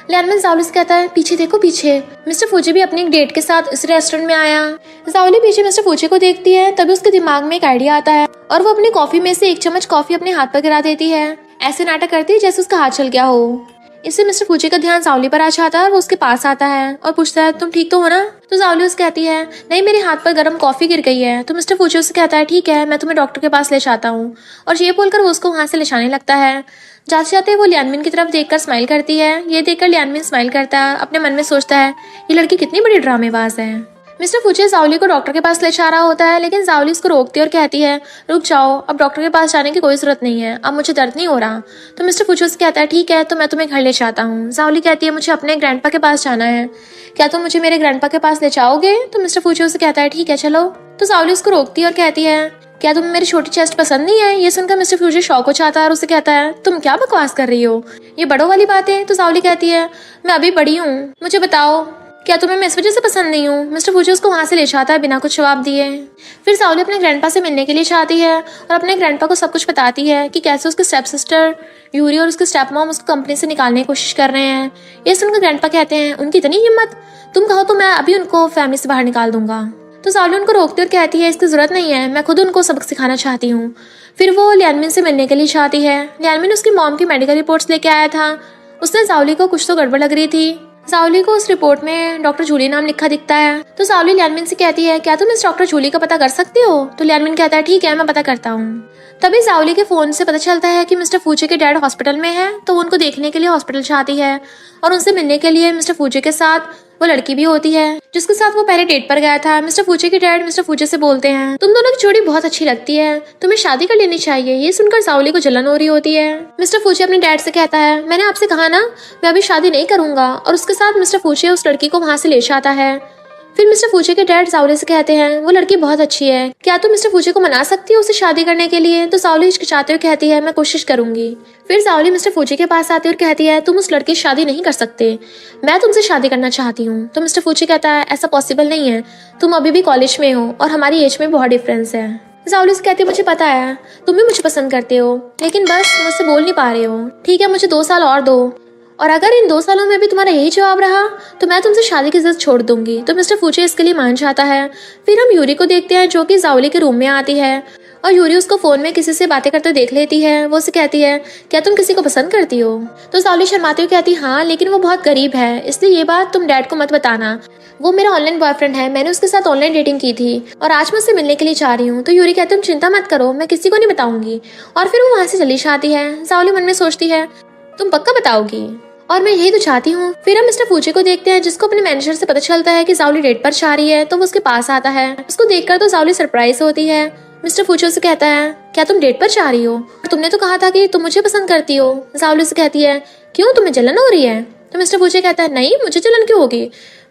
लियानमिन जाओली से कहता है पीछे देखो पीछे, मिस्टर फूचे भी अपनी एक डेट के साथ इस रेस्टोरेंट में आया। जाओली पीछे मिस्टर फूचे को देखती है, तभी उसके दिमाग में एक आइडिया आता है और वो अपनी कॉफी में से एक चम्मच कॉफी अपने हाथ पर गिरा देती है। ऐसे नाटक करती है जैसे उसका हाथ चल गया हो। इससे मिस्टर फूचे का ध्यान जाओली पर आ जाता है और वो उसके पास आता है और पूछता है तुम ठीक तो हो ना। तो जाओली उससे कहती है नहीं मेरे हाथ पर गर्म कॉफी गिर गई है। तो मिस्टर फूचे उससे कहता है ठीक है मैं तुम्हें डॉक्टर के पास ले जाता हूँ, और ये बोलकर वो उसको वहाँ से ले जाने लगता है। जाते जाते वो लियानमिन की तरफ देखकर स्माइल करती है। ये देखकर लियानमिन स्माइल करता है, अपने मन में सोचता है ये लड़की कितनी बड़ी ड्रामेबाज है। मिस्टर फूचे जाओली को डॉक्टर के पास ले जा रहा होता है, लेकिन जाओली उसको रोकती है और कहती है रुक जाओ, अब डॉक्टर के पास जाने की कोई जरूरत नहीं है, अब मुझे दर्द नहीं हो रहा। तो मिस्टर फूचे उससे कहता है ठीक है तो मैं तुम्हें घर ले जाता हूँ। जाओली कहती है मुझे अपने ग्रैंडपा के पास जाना है, क्या तुम मुझे मेरे ग्रैंडपा के पास ले जाओगे। तो मिस्टर फूचे उससे कहता है ठीक है चलो। तो जाओली उसको रोकती है और कहती है क्या तुम्हें मेरी छोटी चेस्ट पसंद नहीं है। ये सुनकर मिस्टर फूचे शॉक हो जाता है और उसे कहता है तुम क्या बकवास कर रही हो, ये बड़ों वाली बात है। तो जाओली कहती है मैं अभी बड़ी हूँ, मुझे बताओ क्या तुम्हें मैं इस वजह से पसंद नहीं हूँ। मिस्टर फूचे उसको वहाँ से ले जाता है बिना कुछ जवाब दिए। फिर जाओली अपने ग्रैंडपा से मिलने के लिए चाहती है और अपने ग्रैंडपा को सब कुछ बताती है कि कैसे उसके स्टेप सिस्टर यूरी और उसके स्टेप मॉम उसको कंपनी से निकालने की कोशिश कर रहे हैं। ये सुनकर ग्रैंडपा कहते हैं उनकी इतनी हिम्मत, तुम कहो तो मैं अभी उनको फैमिली से बाहर निकाल दूंगा। तो जाओली उनको रोकती और कहती है इसकी जरूरत नहीं है, मैं खुद उनको सबक सिखाना चाहती हूँ। फिर वो लियानमिन से मिलने के लिए चाहती है। लियानमिन उसकी मॉम की मेडिकल रिपोर्ट्स लेके आया था। उसने जाओली को कुछ तो गड़बड़ लग रही थी। जाओली को उस रिपोर्ट में डॉक्टर जूली नाम लिखा दिखता है। तो जाओली लियानमिन से कहती है क्या तुम इस डॉक्टर जूली का पता कर सकते हो। तो लियानमिन कहता है ठीक है मैं पता करता हूँ। तभी जाओली के फोन से पता चलता है कि मिस्टर फूचे के डैड हॉस्पिटल में है, तो वो उनको देखने के लिए हॉस्पिटल जाती है और उनसे मिलने के लिए मिस्टर फूचे के साथ वो लड़की भी होती है जिसके साथ वो पहले डेट पर गया था। मिस्टर फूचे के डैड मिस्टर फूचे से बोलते हैं तुम दोनों की जोड़ी बहुत अच्छी लगती है, तुम्हें शादी कर लेनी चाहिए। ये सुनकर जाओली को जलन हो रही होती है। मिस्टर फूचे अपने डैड से कहता है मैंने आपसे कहा ना मैं अभी शादी नहीं करूंगा, और उसके साथ मिस्टर फूचे उस लड़की को वहाँ से ले जाता है। फिर मिस्टर फूचे के डैड जाओली से कहते हैं वो लड़की बहुत अच्छी है, क्या तुम मिस्टर फूचे को मना सकती हो उसे शादी करने के लिए। तो जाओली हिचकिचाते हुए कहती है मैं कोशिश करूंगी। फिर जाओली मिस्टर फूचे के पास आती है और कहती है तुम उस लड़की से शादी नहीं कर सकते, मैं तुमसे शादी करना चाहती हूँ। तो मिस्टर फूचे कहता है ऐसा पॉसिबल नहीं है, तुम अभी भी कॉलेज में हो और हमारी एज में बहुत डिफरेंस है। जाओली से कहती है मुझे पता है तुम भी मुझे पसंद करते हो, लेकिन बस मुझसे बोल नहीं पा रहे हो। ठीक है मुझे 2 साल और दो, और अगर इन 2 सालों में भी तुम्हारा यही जवाब रहा तो मैं तुमसे शादी की जिद छोड़ दूंगी। तो मिस्टर फूचे इसके लिए मान जाता है। फिर हम यूरी को देखते हैं जो कि जाओली के रूम में आती है और यूरी उसको फोन में किसी से बातें करते देख लेती है। वो उसे कहती है क्या तुम किसी को पसंद करती हो। तो जाओली शर्माते हुए कहती हाँ लेकिन वो बहुत गरीब है, इसलिए ये बात तुम डैड को मत बताना, वो मेरा ऑनलाइन बॉयफ्रेंड है, मैंने उसके साथ ऑनलाइन डेटिंग की थी और आज मैं उससे मिलने के लिए जा रही हूँ। तो यूरी कहती तुम चिंता मत करो, मैं किसी को नहीं बताऊंगी। और फिर वो वहाँ से चली जाती है। जाओली मन में सोचती है तुम पक्का बताओगी, और मैं यही तो चाहती हूँ। फिर हम मिस्टर फूचे को देखते हैं जिसको अपने मैनेजर से पता चलता है कि जाओली डेट पर जा रही है, तो वो उसके पास आता है। उसको देखकर तो जाओली सरप्राइज होती है। मिस्टर फूचे से कहता है क्या तुम डेट पर जा रही हो, तुमने तो कहा था कि तुम मुझे पसंद करती हो। जाओली से कहती है क्यों तुम्हें जलन हो रही है। तो मिस्टर फूचे कहता है नहीं मुझे जलन क्यों होगी,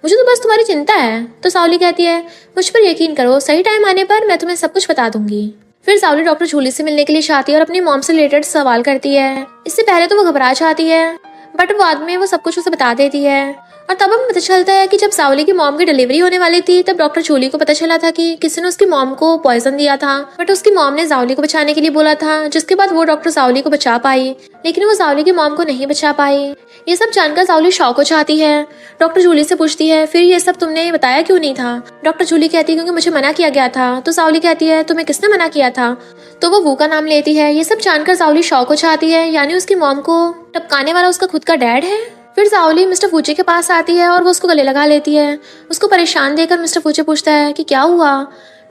मुझे तो बस तुम्हारी चिंता है। तो जाओली कहती है मुझ पर यकीन करो, सही टाइम आने पर मैं तुम्हें सब कुछ बता दूंगी। फिर जाओली डॉक्टर जूली से मिलने के लिए चाहती है और अपनी मॉम से रिलेटेड सवाल करती है। इससे पहले तो वो घबरा जाती है, बट बाद में वो सब कुछ उसे बता देती है। और तब हमें पता चलता है कि जब जाओली की मॉम की डिलीवरी होने वाली थी तब डॉक्टर जूली को पता चला था कि किसी ने उसकी मॉम को पॉइजन दिया था, बट उसकी मॉम ने जाओली को बचाने के लिए बोला था, जिसके बाद वो डॉक्टर जाओली को बचा पाई, लेकिन वो जाओली की मॉम को नहीं बचा पाई। ये सब जानकर जाओली शॉक हो जाती है। डॉक्टर जूली से पूछती है फिर ये सब तुमने बताया क्यों नहीं था। डॉक्टर जूली कहती है क्योंकि मुझे मना किया गया था। तो जाओली कहती है तुम्हें किसने मना किया था। तो वो का नाम लेती है। ये सब जानकर जाओली शॉक हो जाती है, यानी उसकी मॉम को टपकाने वाला उसका खुद का डैड है। फिर जाओली मिस्टर फूचे के पास आती है और वो उसको गले लगा लेती है। उसको परेशान देखकर मिस्टर फूचे पूछता है कि क्या हुआ।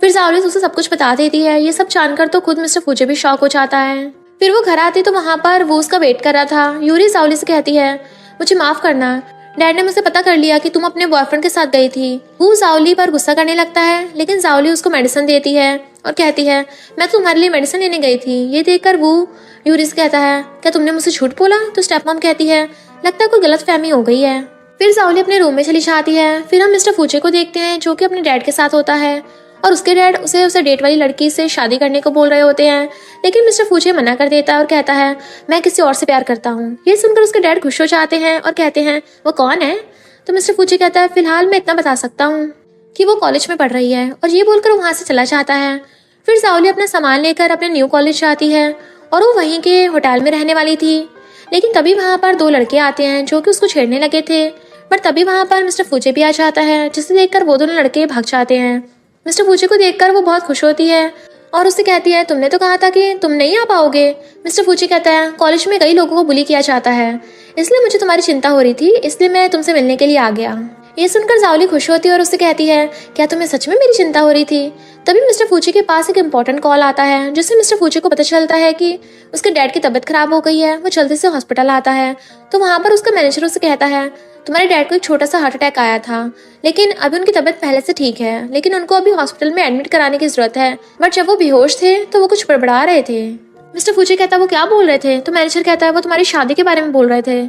फिर जाओली उसे सब कुछ बता देती है। ये सब जानकर तो खुद मिस्टर फूचे भी शॉक हो जाता है। फिर वो घर आती तो वहाँ पर वो उसका वेट कर रहा था। यूरी जाओली से कहती है मुझे माफ करना, डैड ने मुझसे पता कर लिया कि तुम अपने बॉयफ्रेंड के साथ गई थी। वो जाओली पर गुस्सा करने लगता है, लेकिन जाओली उसको मेडिसिन देती है और कहती है मैं तुम्हारे लिए मेडिसिन लेने गई थी। ये देखकर वो यूरी से कहता है क्या तुमने मुझसे झूठ बोला? तो स्टेप मॉम कहती है लगता है कोई गलत फहमी हो गई है। फिर जाओली अपने रूम में चली जाती है। फिर हम मिस्टर फूचे को देखते हैं जो कि अपने डैड के साथ होता है और उसके डैड उसे डेट वाली लड़की से शादी करने को बोल रहे होते हैं, लेकिन मिस्टर फूचे मना कर देता है और कहता है मैं किसी और से प्यार करता हूँ। ये सुनकर उसके डैड खुश हो जाते हैं और कहते हैं वो कौन है? तो मिस्टर फूचे कहता है फिलहाल मैं इतना बता सकता हूँ कि वो कॉलेज में पढ़ रही है, और ये बोलकर वहाँ से चला जाता है। फिर जाओली अपना सामान लेकर अपने न्यू कॉलेज जाती है और वो वहीं के होटल में रहने वाली थी, लेकिन तभी वहाँ पर दो लड़के आते हैं जो कि उसको छेड़ने लगे थे। पर तभी वहाँ पर मिस्टर फूचे भी आ जाता है, जिसे देखकर वो दोनों लड़के भाग जाते हैं। मिस्टर फूचे को देखकर वो बहुत खुश होती है और उससे कहती है तुमने तो कहा था कि तुम नहीं आ पाओगे। मिस्टर फूचे कहता है कॉलेज में कई लोगों को बुली किया जाता है, इसलिए मुझे तुम्हारी चिंता हो रही थी, इसलिए मैं तुमसे मिलने के लिए आ गया। ये सुनकर जाओली खुश होती है और उससे कहती है क्या तुम्हें सच में मेरी चिंता हो रही थी? तभी मिस्टर फूचे के पास एक इम्पोर्टेंट कॉल आता है, जिससे मिस्टर फूचे को पता चलता है कि उसके डैड की तबीयत खराब हो गई है। वो जल्दी से हॉस्पिटल आता है तो वहाँ पर उसका मैनेजर उससे कहता है तुम्हारे डैड को एक छोटा सा हार्ट अटैक आया था, लेकिन अभी उनकी तबीयत पहले से ठीक है, लेकिन उनको अभी हॉस्पिटल में एडमिट कराने की जरूरत है। बट जब वो बेहोश थे तो वो कुछ बड़बड़ा रहे थे। मिस्टर फूचे कहता है वो क्या बोल रहे थे? तो मैनेजर कहता है वो तुम्हारी शादी के बारे में बोल रहे थे।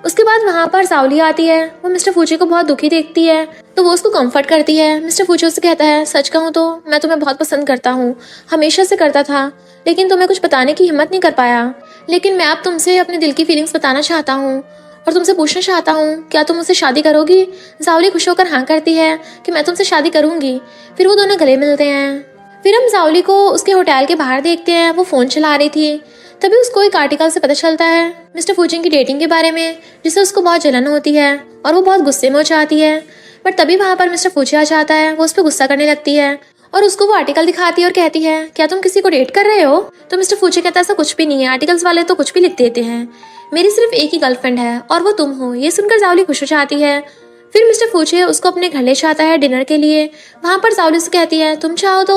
उसके बाद वहाँ पर जाओली आती है। वो मिस्टर फूचे को बहुत दुखी देखती है तो वो उसको कंफर्ट करती है। मिस्टर फूचे उससे कहता है सच कहूँ तो मैं तुम्हें बहुत पसंद करता हूँ, हमेशा से करता था, लेकिन तुम्हें कुछ बताने की हिम्मत नहीं कर पाया। लेकिन मैं अब तुमसे अपने दिल की फीलिंग्स बताना चाहता हूँ और तुमसे पूछना चाहता हूँ क्या तुम मुझसे शादी करोगी? जाओली खुश होकर हाँ करती है कि मैं तुमसे शादी करूंगी। फिर वो दोनों गले मिलते हैं। फिर हम जाओली को उसके होटल के बाहर देखते हैं, वो फोन चला रही थी। तभी उसको एक आर्टिकल से पता चलता है मिस्टर फूचिंग की डेटिंग के बारे में, जिससे उसको बहुत जलन होती है और वो बहुत गुस्से में हो जाती है। बट तभी वहाँ पर मिस्टर फूची आ जाता है। वो उस पर गुस्सा करने लगती है और उसको वो आर्टिकल दिखाती है और कहती है क्या तुम किसी को डेट कर रहे हो? तो मिस्टर फूची कहता है ऐसा कुछ भी नहीं है, आर्टिकल्स वाले तो कुछ भी लिख देते हैं, मेरी सिर्फ एक ही गर्लफ्रेंड है और वो तुम हो। ये सुनकर जाओली खुश हो जाती है। फिर मिस्टर फूचे उसको अपने घर ले जाता है डिनर के लिए। वहाँ पर जाओली से कहती है तुम चाहो तो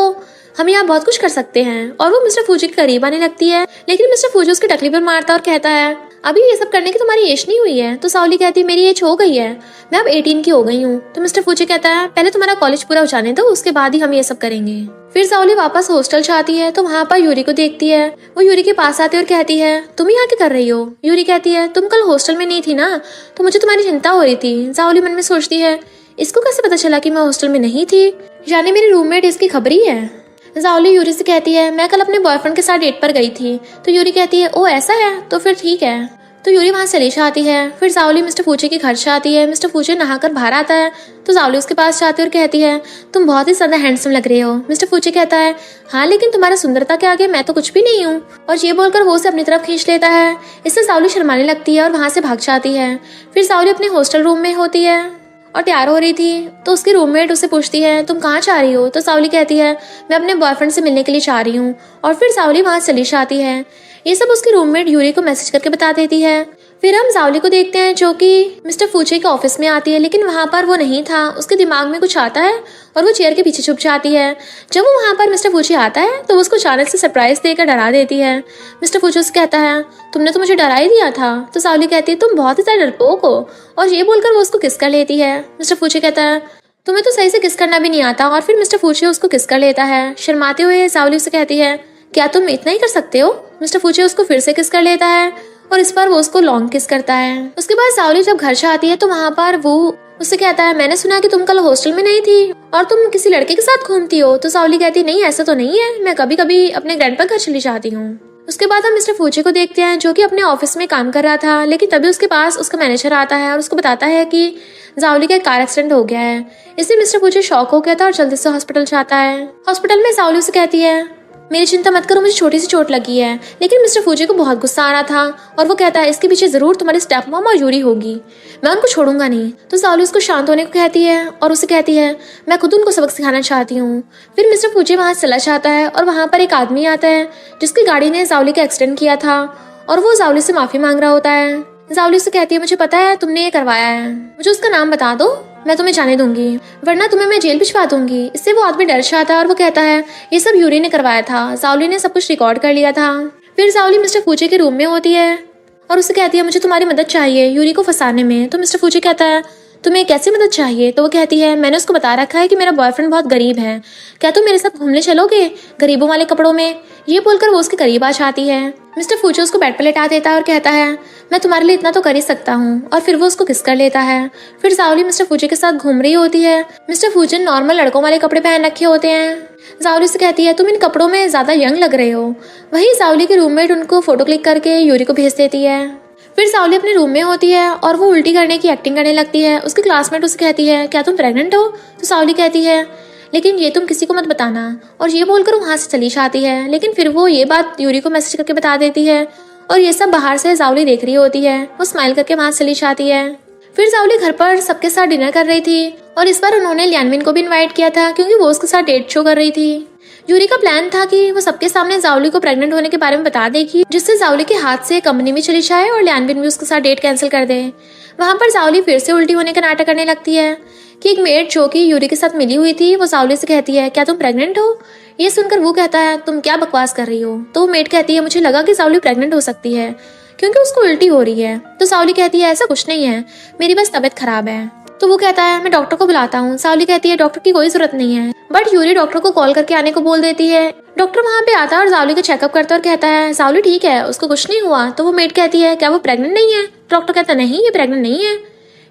हम यहाँ बहुत कुछ कर सकते हैं, और वो मिस्टर फूजी के करीब आने लगती है, लेकिन मिस्टर फूजी उसकी टकली पर मारता और कहता है अभी ये सब करने की तुम्हारी एज नहीं हुई है। तो सावली कहती है मेरी एज हो गई है, मैं अब 18 की हो गई हूँ। तो मिस्टर फूजी कहता है पहले तुम्हारा कॉलेज पूरा हो जाने दो, उसके बाद ही हम ये सब करेंगे। फिर सावली वापस हॉस्टल जाती है तो वहाँ पर यूरी को देखती है। वो यूरी के पास आती है और कहती है तुम यहाँ क्या कर रही हो? यूरी कहती है तुम कल हॉस्टल में नहीं थी ना, तो मुझे तुम्हारी चिंता हो रही थी। सावली मन में सोचती है इसको कैसे पता चला कि मैं हॉस्टल में नहीं थी, यानी मेरी रूममेट इसकी खबरी है। जाओली यूरी से कहती है मैं कल अपने बॉयफ्रेंड के साथ डेट पर गई थी। तो यूरी कहती है ओ ऐसा है, तो फिर ठीक है। तो यूरी वहाँ चली जाती है। फिर जाओली मिस्टर फूचे के घर जाती है। मिस्टर फूचे नहाकर बाहर आता है तो जाओली उसके पास जाती है और कहती है तुम बहुत ही ज्यादा हैंडसम लग रहे हो। मिस्टर फूचे कहता है हाँ लेकिन तुम्हारा सुंदरता के आगे मैं तो कुछ भी नहीं हूँ, और ये बोलकर वो उसे अपनी तरफ खींच लेता है। इससे जाओली शर्माने लगती है और वहाँ से भाग जाती है। फिर जाओली अपने हॉस्टल रूम में होती है और तैयार हो रही थी तो उसकी रूममेट उससे पूछती है तुम कहाँ जा रही हो? तो सावली कहती है मैं अपने बॉयफ्रेंड से मिलने के लिए जा रही हूँ, और फिर सावली वहाँ चली जाती है। ये सब उसकी रूममेट यूरी को मैसेज करके बता देती है। फिर हम जावली को देखते हैं जो कि मिस्टर फूचे के ऑफिस में आती है, लेकिन वहाँ पर वो नहीं था। उसके दिमाग में कुछ आता है और वो चेयर के पीछे छुप जाती है। जब वो वहाँ पर मिस्टर फूचे आता है तो उसको अचानक से सरप्राइज देकर डरा देती है। मिस्टर फूचे उससे कहता है तुमने तो मुझे डरा ही दिया था। तो सावली कहती है तुम बहुत ही ज्यादा डरपोक हो, और ये बोलकर वो उसको किस कर लेती है। मिस्टर फूचे कहता है तुम्हें तो सही से किस करना भी नहीं आता, और फिर मिस्टर फूचे उसको किस कर लेता है। शर्माते हुए सावली उससे कहती है क्या तुम इतना ही कर सकते हो? मिस्टर फूचे उसको फिर से किस कर लेता है और इस बार वो उसको लॉन्ग किस करता है। उसके बाद सावली जब घर से आती है तो वहाँ पर वो उससे कहता है मैंने सुना कि तुम कल हॉस्टल में नहीं थी और तुम किसी लड़के के साथ घूमती हो। तो सावली कहती नहीं ऐसा तो नहीं है, मैं कभी कभी अपने ग्रैंडपा घर चली जाती हूँ। उसके बाद हम मिस्टर फूचे को देखते हैं जो कि अपने ऑफिस में काम कर रहा था, लेकिन तभी उसके पास उसका मैनेजर आता है और उसको बताता है कि जावली का कार एक्सीडेंट हो गया है। इससे मिस्टर फूचे शॉक हो गया था और जल्दी से हॉस्पिटल जाता है। हॉस्पिटल में जावली से कहती है मेरी चिंता मत करो, मुझे छोटी सी चोट लगी है। लेकिन मिस्टर फूजे को बहुत गुस्सा आ रहा था और वो कहता है इसके पीछे जरूर तुम्हारी स्टेप मॉम और यूरी होगी, मैं उनको छोड़ूंगा नहीं। तो जावली उसको शांत होने को कहती है और उसे कहती है मैं खुद उनको सबक सिखाना चाहती हूँ। फिर मिस्टर फूजे वहाँ चला जाता है और वहाँ पर एक आदमी आता है जिसकी गाड़ी ने जावली का एक्सीडेंट किया था, और वो जावली से माफी मांग रहा होता है। जावली से कहती है मुझे पता है तुमने ये करवाया है, मुझे उसका नाम बता दो, मैं तुम्हें जाने दूंगी, वरना तुम्हें मैं जेल भिजवा दूंगी। इससे वो आदमी डर जाता है और वो कहता है ये सब यूरी ने करवाया था, जावली ने सब कुछ रिकॉर्ड कर लिया था। फिर जावली मिस्टर फूचे के रूम में होती है और उसे कहती है मुझे तुम्हारी मदद चाहिए यूरी को फंसाने में। तो मिस्टर फूची कहता है तुम्हें कैसी मदद चाहिए? तो वो कहती है मैंने उसको बता रखा है कि मेरा बॉयफ्रेंड बहुत गरीब है, क्या तुम मेरे साथ घूमने चलोगे गरीबों वाले कपड़ों में? ये बोलकर वो उसके करीब आ जाती है। मिस्टर फूची उसको बेड पर लेटा देता है और कहता है मैं तुम्हारे लिए इतना तो कर ही सकता हूँ, और फिर वो उसको किस कर लेता है। फिर जाओली मिस्टर फूची के साथ घूम रही होती है। मिस्टर फूची नॉर्मल लड़कों वाले कपड़े पहन रखे होते हैं। जाओली से कहती है तुम इन कपड़ों में ज्यादा यंग लग रहे हो। वही जाओली की रूममेट उनको फोटो क्लिक करके यूरी को भेज देती है। फिर जाओली अपने रूम में होती है और वो उल्टी करने की एक्टिंग करने लगती है। उसकी क्लासमेट उसे कहती है क्या तुम प्रेग्नेंट हो? तो जाओली कहती है लेकिन ये तुम किसी को मत बताना, और ये बोलकर वहाँ से चली जाती है। लेकिन फिर वो ये बात यूरी को मैसेज करके बता देती है, और ये सब बाहर से जाओली देख रही होती है। वो स्माइल करके वहाँ चली जाती है। फिर जाओली घर पर सबके साथ डिनर कर रही थी, और इस बार उन्होंने लियानविन को भी इनवाइट किया था क्योंकि वो उसके साथ डेट शो कर रही थी। यूरी का प्लान था कि वो सबके सामने जाओली को प्रेग्नेंट होने के बारे में बता देगी, जिससे जाओली के हाथ से कंपनी में चली जाए और लियानविन भी उसके साथ डेट कैंसिल कर दे। वहाँ पर जाओली फिर से उल्टी होने का नाटक करने लगती है कि एक मेड जो कि यूरी के साथ मिली हुई थी वो जाओली से कहती है क्या तुम प्रेग्नेंट हो? ये सुनकर वो कहता है तुम क्या बकवास कर रही हो? तो वो मेड कहती है मुझे लगा कि जाओली प्रेग्नेंट हो सकती है क्योंकि उसको उल्टी हो रही है। तो जाओली कहती है ऐसा कुछ नहीं है, मेरी बस तबीयत खराब है। तो वो कहता है मैं डॉक्टर को बुलाता हूँ। जाओली कहती है डॉक्टर की कोई जरूरत नहीं है, बट यूरी डॉक्टर को कॉल करके आने को बोल देती है। डॉक्टर वहाँ पे आता है और जाओली का चेकअप करता है और कहता है जाओली ठीक है, उसको कुछ नहीं हुआ। तो वो मेड कहती है क्या वो प्रेग्नेंट नहीं है? डॉक्टर कहता है नहीं, ये प्रेग्नेंट नहीं है।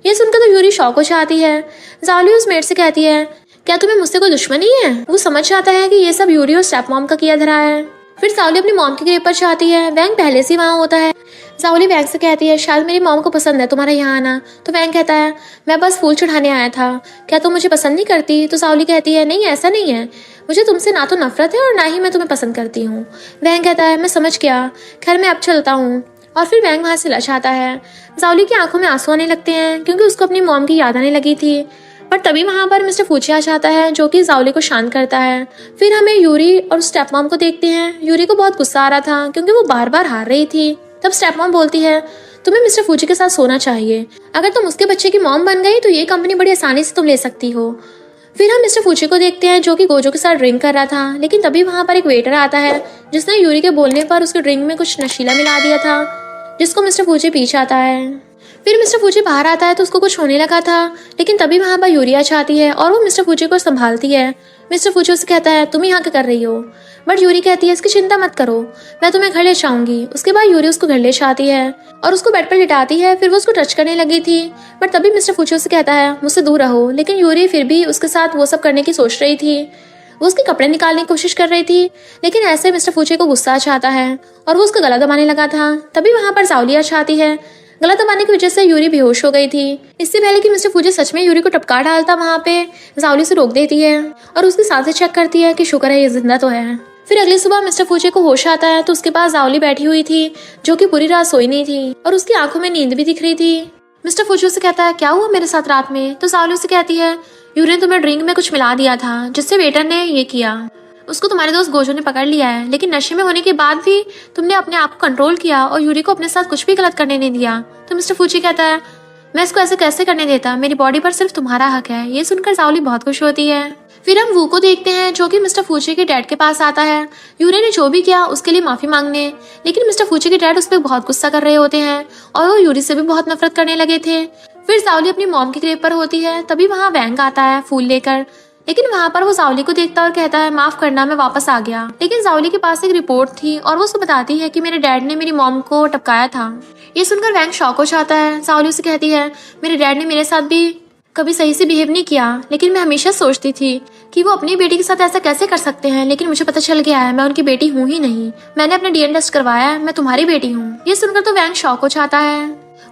ये सुनकर तो यूरी शॉक हो जाती है। जाओली उस मेड से कहती है क्या तुम्हें मुझसे कोई दुश्मनी है? वो समझ जाता है कि ये सब यूरी और स्टेप मॉम का किया धरा है। फिर जाओली अपनी मॉम के ग्रेव पर जाती है। वैंग पहले से वहाँ होता है। जाओली वैंग से कहती है शायद मेरी मॉम को पसंद है तुम्हारा यहाँ आना। तो वैंग कहता है मैं बस फूल चढ़ाने आया था, क्या तुम मुझे पसंद नहीं करती? तो जाओली कहती है नहीं ऐसा नहीं है, मुझे तुमसे ना तो नफरत है और ना ही मैं तुम्हें पसंद करती हूँ। वैंग कहता है मैं समझ गया, खैर मैं अब चलता हूँ। और फिर वैंग वहाँ से लच आता है। जाओली की आंखों में आंसू आने लगते हैं क्योंकि उसको अपनी मॉम की याद आने लगी थी। पर तभी वहाँ पर मिस्टर फूची आ जाता है जो कि जाओली को शांत करता है। फिर हमें यूरी और स्टेप मॉम को देखते हैं। यूरी को बहुत गुस्सा आ रहा था क्योंकि वो बार बार हार रही थी। तब स्टेप मॉम बोलती है तुम्हें मिस्टर फूची के साथ सोना चाहिए, अगर तुम उसके बच्चे की मॉम बन गई तो ये कंपनी बड़ी आसानी से तुम ले सकती हो। फिर हम मिस्टर फूची को देखते हैं जो कि गोजो के साथ ड्रिंक कर रहा था। लेकिन तभी वहाँ पर एक वेटर आता है जिसने यूरी के बोलने पर उसके ड्रिंक में कुछ नशीला मिला दिया था, जिसको मिस्टर फूची पी जाता है। फिर मिस्टर फूची बाहर आता है तो उसको कुछ होने लगा था, लेकिन तभी वहाँ पर यूरी आ जाती है और वो मिस्टर फूची को संभालती है। मिस्टर फूची उससे कहता है तुम यहाँ क्या कर रही हो? बट यूरी कहती है इसकी चिंता मत करो, मैं तुम्हें घर ले जाऊंगी। उसके बाद यूरी उसको घर ले जाती है और उसको बेड पर लिटाती है। फिर वो उसको टच करने लगी थी, बट तभी मिस्टर फूची उससे कहता है मुझसे दूर रहो। लेकिन यूरी फिर भी उसके साथ वो सब करने की सोच रही थी। वो उसके कपड़े निकालने की कोशिश कर रही थी, लेकिन ऐसे मिस्टर फूची को गुस्सा आ जाता है और वो उसका गला दबाने लगा था। तभी वहाँ पर जाओली आ जाती है। गला दबाने की वजह से यूरी बेहोश हो गई थी। इससे पहले कि मिस्टर फूजी सच में यूरी को टपका डालता, वहाँ पे जाओली से रोक देती है और उसकी सांसें चेक करती है कि शुक्र है ये जिंदा तो है। फिर अगली सुबह मिस्टर फूजी को होश आता है तो उसके पास जाओली बैठी हुई थी जो कि पूरी रात सोई नहीं थी और उसकी आंखों में नींद भी दिख रही थी। मिस्टर फूजी से कहता है क्या हुआ मेरे साथ रात में? तो जाओली से कहती है यूरी ने तुम्हें ड्रिंक में कुछ मिला दिया था जिससे वेटर ने ये किया। उसको तुम्हारे दोस्त गोजो ने पकड़ लिया है, लेकिन नशे में होने के बाद भी तुमने अपने आप को कंट्रोल किया और यूरी को अपने साथ कुछ भी गलत करने नहीं दिया। तो मिस्टर फूची कहता है मैं इसको ऐसे कैसे करने देता, मेरी बॉडी पर सिर्फ तुम्हारा हक है। ये सुनकर जाओली बहुत खुश होती है। फिर हम वू को देखते हैं जो कि मिस्टर फूची के डैड के पास आता है यूरी ने जो भी किया उसके लिए माफी मांगने। लेकिन मिस्टर फूची के डैड उस पर बहुत गुस्सा कर रहे होते हैं और वो यूरी से भी बहुत नफरत करने लगे थे। फिर जाओली अपनी मॉम की ग्रेव पर होती है। तभी वहाँ वैंग आता है फूल लेकर, लेकिन वहाँ पर वो जाओली को देखता है और कहता है माफ करना मैं वापस आ गया। लेकिन जाओली के पास एक रिपोर्ट थी और वो उसको बताती है कि मेरे डैड ने मेरी मॉम को टपकाया था। ये सुनकर वैंग शॉक हो जाता है। जाओली उसे कहती है मेरे डैड ने मेरे साथ भी कभी सही से बिहेव नहीं किया, लेकिन मैं हमेशा सोचती थी कि वो अपनी बेटी के साथ ऐसा कैसे कर सकते हैं, लेकिन मुझे पता चल गया है मैं उनकी बेटी हूँ ही नहीं। मैंने अपना डीएनए टेस्ट करवाया है, मैं तुम्हारी बेटी हूँ। ये सुनकर तो वैंग शॉक हो जाता है।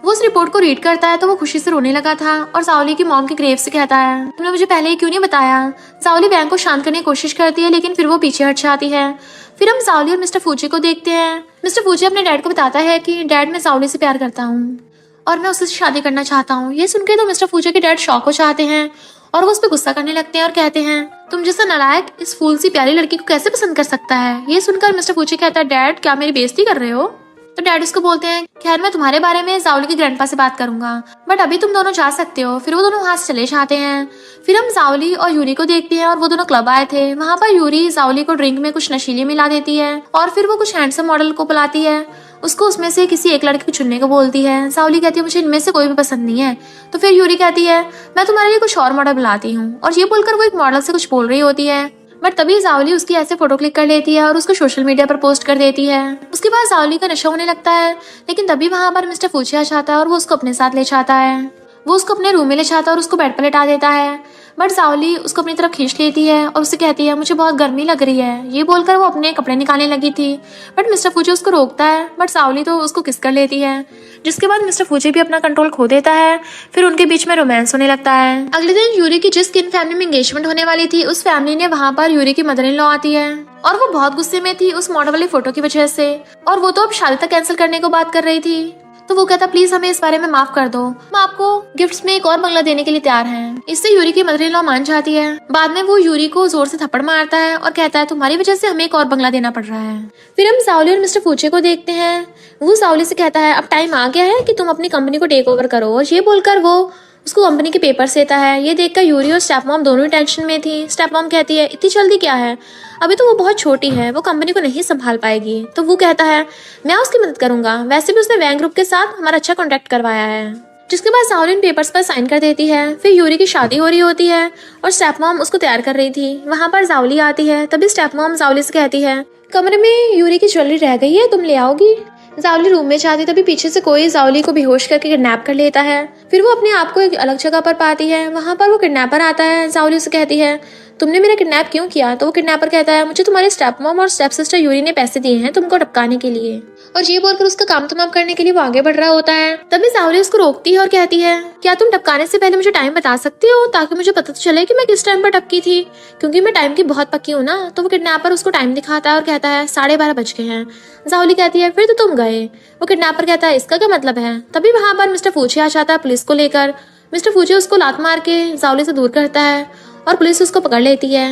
वो उस रिपोर्ट को रीड करता है तो वो खुशी से रोने लगा था और जाओली की मॉम के ग्रेव से कहता है तुमने मुझे पहले ही क्यों नहीं बताया। जाओली वैंग को शांत करने की कोशिश करती है, लेकिन फिर वो पीछे हट जाती है। फिर हम जाओली और मिस्टर फूची को देखते हैं। मिस्टर फूची अपने डैड को बताता है कि डैड मैं जाओली से प्यार करता हूँ और मैं उससे शादी करना चाहता हूँ। ये सुनकर तो मिस्टर फूची के डैड शॉक हो जाते हैं और वो उस पर गुस्सा करने लगते हैं और कहते हैं तुम जैसा नालायक इस फूल सी प्यारी लड़की को कैसे पसंद कर सकता है। ये सुनकर मिस्टर फूची कहता है डैड क्या मेरी बेइज्जती कर रहे हो? तो डैड उसको बोलते हैं, खैर मैं तुम्हारे बारे में जाओली के ग्रैंडपा से बात करूंगा, बट अभी तुम दोनों जा सकते हो। फिर वो दोनों वहां से चले जाते हैं। फिर हम जाओली और यूरी को देखते हैं और वो दोनों क्लब आए थे। वहां पर यूरी जाओली को ड्रिंक में कुछ नशीली मिला देती है और फिर वो कुछ हैंडसम मॉडल को बुलाती है। उसको उसमें से किसी एक लड़के को चुनने को बोलती है। जाओली कहती है, मुझे इनमें से कोई भी पसंद नहीं है। तो फिर यूरी कहती है, मैं तुम्हारे लिए कुछ और मॉडल बुलाती हूँ। और ये बोलकर वो एक मॉडल से कुछ बोल रही होती है, बट तभी जाओली उसकी ऐसे फोटो क्लिक कर लेती है और उसको सोशल मीडिया पर पोस्ट कर देती है। उसके बाद जाओली का नशा होने लगता है, लेकिन तभी वहां पर मिस्टर फूची आ जाता है और वो उसको अपने साथ ले जाता है। वो उसको अपने रूम में ले जाता है और उसको बेड पर लेटा देता है, बट जाओली उसको अपनी तरफ खींच लेती है और उससे कहती है, मुझे बहुत गर्मी लग रही है। ये बोलकर वो अपने कपड़े निकालने लगी थी, बट मिस्टर फूची उसको रोकता है, बट जाओली तो उसको किस कर लेती है, जिसके बाद मिस्टर फूची भी अपना कंट्रोल खो देता है। फिर उनके बीच में रोमांस होने लगता है। अगले दिन यूरी की जिस किन फैमिली में एंगेजमेंट होने वाली थी, उस फैमिली ने वहां पर यूरी की मदर इन लॉ आती है और वो बहुत गुस्से में थी उस मॉडल वाली फोटो की वजह से, और वो तो अब शादी तक कैंसिल करने को बात कर रही थी। तो वो कहता, प्लीज हमें इस बारे में माफ कर दो, हम आपको गिफ्ट्स में एक और बंगला देने के लिए तैयार हैं। इससे यूरी की मदर इन लॉ मान जाती है। बाद में वो यूरी को जोर से थप्पड़ मारता है और कहता है, तुम्हारी वजह से हमें एक और बंगला देना पड़ रहा है। फिर हम जाओली और मिस्टर फूचे को देखते हैं। वो जाओली से कहता है, अब टाइम आ गया है कि तुम अपनी कंपनी को टेक ओवर करो, और ये बोलकर वो उसको कंपनी के पेपर्स देता है। ये देखकर यूरी और स्टेप मॉम दोनों ही टेंशन में थी। स्टेप मॉम कहती है, इतनी जल्दी क्या है, अभी तो वो बहुत छोटी है, वो कंपनी को नहीं संभाल पाएगी। तो वो कहता है, मैं उसकी मदद करूंगा, वैसे भी उसने वैंग ग्रुप के साथ हमारा अच्छा कॉन्टैक्ट करवाया है। जिसके बाद जाओली पेपर्स पर साइन कर देती है। फिर यूरी की शादी हो रही होती है और स्टेप मॉम उसको तैयार कर रही थी। वहां पर जाओली आती है। तभी स्टेप मॉम जाओली से कहती है, कमरे में यूरी की ज्वेलरी रह गई है, तुम ले आओगी। जाओली रूम में जाती, तभी पीछे से कोई जाओली को बेहोश करके किडनैप कर लेता है। फिर वो अपने आप को एक अलग जगह पर पाती है। वहां पर वो किडनैपर आता है। जाओली उसे कहती है, तुमने मेरा किडनैप क्यों किया? तो वो किडनैपर कहता है, मुझे तुम्हारे स्टेप मॉम और स्टेप सिस्टर यूरी ने पैसे दिए हैं तुमको टपकाने के लिए। और ये बोलकर उसका काम तमाम करने के लिए वो आगे बढ़ रहा होता है। तभी जाओली उसको रोकती है और कहती है, क्या तुम टपकाने से पहले मुझे टाइम बता सकती हो, ताकि मुझे पता तो चले कि मैं किस टाइम पर टपकी थी, क्योंकि मैं टाइम की बहुत पक्की हूँ ना। तो वो किडनैपर उसको टाइम दिखाता है और कहता है, 12:30 बज गए हैं। जाओली कहती है, फिर तो तुम गए। वो किडनैपर कहता है, इसका क्या मतलब है? तभी वहां पर मिस्टर फूची आ जाता है पुलिस को लेकर। मिस्टर फूची उसको लात मार के जाओली से दूर करता है और पुलिस उसको पकड़ लेती है।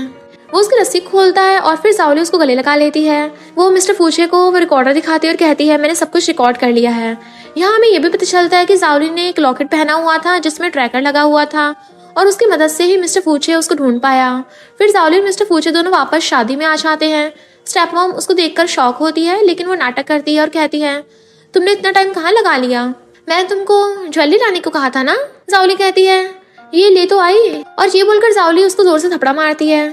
वो उसकी रस्सी खोलता है और फिर जाओली उसको गले लगा लेती है। वो मिस्टर फूचे को वो रिकॉर्डर दिखाती है और कहती है, मैंने सब कुछ रिकॉर्ड कर लिया है। यहाँ हमें ये भी पता चलता है कि जाओली ने एक लॉकेट पहना हुआ था जिसमें ट्रैकर लगा हुआ था, और उसकी मदद से ही मिस्टर फूचे उसको ढूंढ पाया। फिर जाओली और मिस्टर फूचे दोनों वापस शादी में आ जाते हैं। स्टेप मॉम उसको देखकर शॉक होती है, लेकिन वो नाटक करती है और कहती है, तुमने इतना टाइम कहाँ लगा लिया? मैंने तुमको ज्वेलरी लाने को कहा था ना। जाओली कहती है, ये ले तो आई। और ये बोलकर जाओली उसको जोर से थपड़ा मारती है।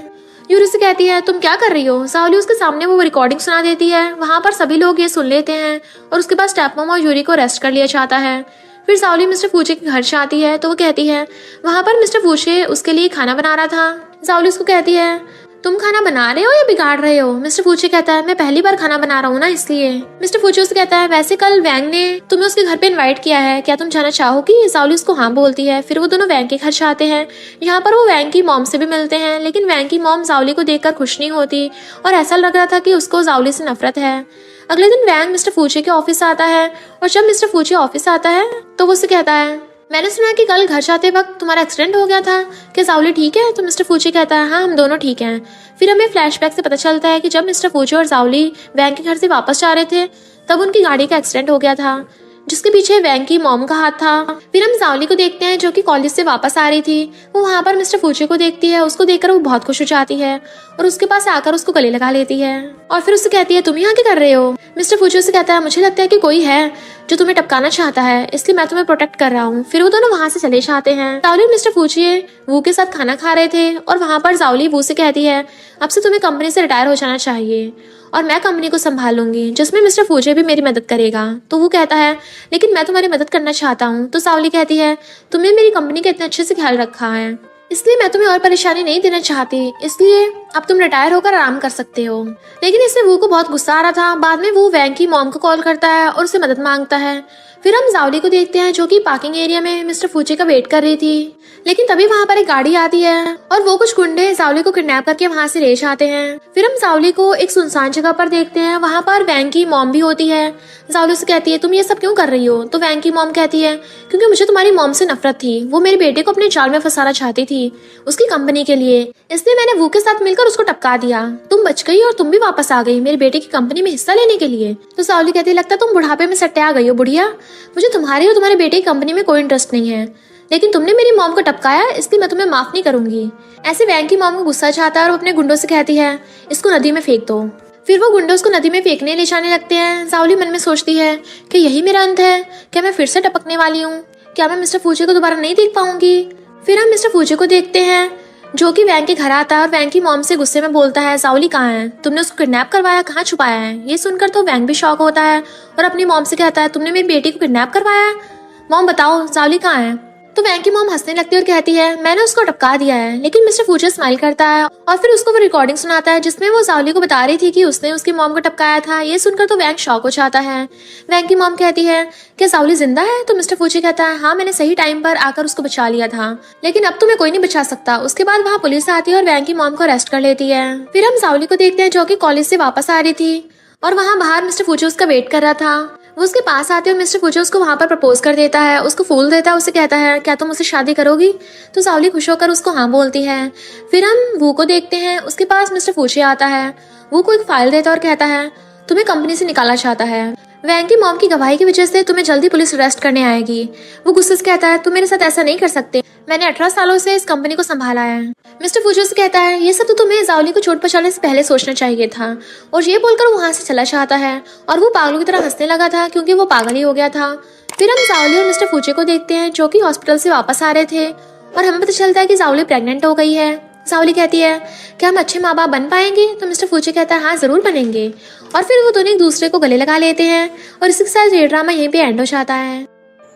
यूरी से कहती है, तुम क्या कर रही हो? जाओली उसके सामने वो रिकॉर्डिंग सुना देती है। वहां पर सभी लोग ये सुन लेते हैं और उसके बाद स्टेप मॉम और यूरी को अरेस्ट कर लिया जाता है। फिर जाओली मिस्टर फूचे के घर से आती है तो वो कहती है, वहां पर मिस्टर फूचे उसके लिए खाना बना रहा था। जाओली उसको कहती है, तुम खाना बना रहे हो या बिगाड़ रहे हो? मिस्टर फूचे कहता है, मैं पहली बार खाना बना रहा हूँ ना, इसलिए। मिस्टर फूचे उससे कहता है, वैसे कल वैंग ने तुम्हें उसके घर पे इनवाइट किया है, क्या तुम जाना चाहोगी? जाओली उसको हाँ बोलती है। फिर वो दोनों वैंग के घर जाते हैं। यहाँ पर वो वैंग की मॉम से भी मिलते हैं, लेकिन वैंग की मॉम जाओली को देखकर खुश नहीं होती और ऐसा लग रहा था कि उसको जाओली से नफरत है। अगले दिन वैंग मिस्टर फूचे के ऑफिस आता है और जब मिस्टर फूचे ऑफिस आता है तो वो उससे कहता है, मैंने सुना कि कल घर जाते वक्त तुम्हारा एक्सीडेंट हो गया था, क्या जाओली ठीक है? तो मिस्टर फूचे कहता है, हाँ हम दोनों ठीक हैं। फिर हमें फ्लैशबैक से पता चलता है कि जब मिस्टर फूचे और जाओली वैंग के घर से वापस जा रहे थे तब उनकी गाड़ी का एक्सीडेंट हो गया था, जिसके पीछे वैंग की मॉम का हाथ था। फिर हम जाओली को देखते हैं जो कि कॉलेज से वापस आ रही थी। वो वहां पर मिस्टर फूचे को देखती है। उसको देखकर वो बहुत खुश हो जाती है और उसके पास आकर उसको गले लगा लेती है और फिर उससे कहती है, तुम यहाँ क्या कर रहे हो? मिस्टर फूचे से कहता है, मुझे लगता है कि कोई है जो तुम्हें टपकाना चाहता है, इसलिए मैं तुम्हें प्रोटेक्ट कर रहा हूँ। फिर वो दोनों वहां से चले जाते हैं। जाओली और मिस्टर फूचे वू के साथ खाना खा रहे थे और वहां पर जाओली वू से कहती है, अब से तुम्हें कंपनी से रिटायर हो जाना चाहिए और मैं कंपनी को संभाल लूंगी, जिसमें मिस्टर फूचे भी मेरी मदद करेगा। तो वो कहता है, लेकिन मैं तुम्हारी मदद करना चाहता हूँ। तो जाओली कहती है, तुमने मेरी कंपनी का इतने अच्छे से ख्याल रखा है, इसलिए मैं तुम्हें और परेशानी नहीं देना चाहती, इसलिए अब तुम रिटायर होकर आराम कर सकते हो। लेकिन इससे वो को बहुत गुस्सा आ रहा था। बाद में वो वैंग की मॉम को कॉल करता है और उससे मदद मांगता है। फिर हम जाओली को देखते हैं जो कि पार्किंग एरिया में मिस्टर फूचे का वेट कर रही थी, लेकिन तभी वहां पर एक गाड़ी आती है और वो कुछ गुंडे जाओली को किडनैप करके वहां से ले जाते हैं। फिर हम जाओली को एक सुनसान जगह पर देखते हैं। वहां पर वैंग की मॉम भी होती है। जाओली से कहती है, तुम ये सब क्यों कर रही हो? तो वैंग की मॉम कहती है, क्योंकि मुझे तुम्हारी मॉम से नफरत थी, वो मेरे बेटे को अपने जाल में फंसाना चाहती थी उसकी कंपनी के लिए, इसलिए मैंने वो के साथ मिलकर बोलकर उसको टपका दिया। तुम बच गई और तुम भी वापस आ गई मेरे बेटे की कंपनी में हिस्सा लेने के लिए। तो सावली कहती लगता तुम बुढ़ापे में सट्टे आ गई हो बुढ़िया, मुझे तुम्हारी और तुम्हारे बेटे की कंपनी में कोई इंटरेस्ट नहीं है, लेकिन तुमने मेरी मॉम को टपकाया इसलिए मैं तुम्हें माफ नहीं करूंगी। ऐसे वैंग की मॉम को गुस्सा चाहता है और वो अपने गुंडों से कहती है इसको नदी में फेंक दो। फिर वो गुंडे उसको नदी में फेंकने ले जाने लगते हैं। सावली मन में सोचती है कि यही मेरा अंत है, क्या मैं फिर से टपकने वाली हूँ, क्या मैं मिस्टर फूचे को दोबारा नहीं देख पाऊंगी। फिर हम मिस्टर फूचे को देखते हैं जो कि वैंग के घर आता है और वैंग की मॉम से गुस्से में बोलता है सावली कहाँ है, तुमने उसको किडनैप करवाया, कहाँ छुपाया है। ये सुनकर तो वैंग भी शॉक होता है और अपनी मॉम से कहता है तुमने मेरी बेटी को किडनैप करवाया है, मॉम बताओ सावली कहाँ है। तो वैंग की मॉम हंसने लगती है और कहती है मैंने उसको टपका दिया है। लेकिन मिस्टर फूचर स्माइल करता है और फिर उसको वो रिकॉर्डिंग सुनाता है जिसमें वो सावली को बता रही थी कि उसने उसकी मॉम को टपकाया था। ये सुनकर तो वैंग शॉक हो जाता है। वैंग की मॉम कहती है क्या सावली जिंदा है। तो मिस्टर फूचर कहता है हाँ मैंने सही टाइम पर आकर उसको बचा लिया था, लेकिन अब तुम्हें कोई नहीं बचा सकता। उसके बाद वहाँ पुलिस आती है और वैंग की मॉम को अरेस्ट कर लेती है। फिर हम सावली को देखते हैं जो कि कॉलेज से वापस आ रही थी और वहाँ बाहर मिस्टर फूचर उसका वेट कर रहा था। वो उसके पास आते हैं और मिस्टर फूचर उसको वहाँ पर प्रपोज कर देता है, उसको फूल देता है, उसे कहता है क्या तुम मुझसे शादी करोगी। तो सावली खुश होकर उसको हाँ बोलती है। फिर हम वो को देखते हैं, उसके पास मिस्टर फूचर आता है। वो को एक फाइल देता है और कहता है तुम्हें कंपनी से निकाला चाहता है, वैंग की मॉम की गवाही की वजह से तुम्हें जल्दी पुलिस अरेस्ट करने आएगी। वो गुस्से से कहता है तुम मेरे साथ ऐसा नहीं कर सकते, मैंने 18 सालों से इस कंपनी को संभाला है। मिस्टर फूचर से कहता है ये सब तो तुम्हें सावली को चोट पहुंचाने से पहले सोचना चाहिए था। और ये बोलकर वहां से चला जाता है और वो पागलों की तरह हंसने लगा था क्योंकि वो पागल ही हो गया था। फिर हम सावली और मिस्टर फूचर को देखते हैं जो कि हॉस्पिटल से वापस आ रहे थे और हमें पता चलता है कि सावली प्रेग्नेंट हो गई है। सावली कहती है क्या हम अच्छे माँ बाप बन पाएंगे। तो मिस्टर फूचर कहता है हाँ जरूर बनेंगे। और फिर वो दोनों एक दूसरे को गले लगा लेते हैं और इसी के साथ ये ड्रामा यहीं पे एंड हो जाता है।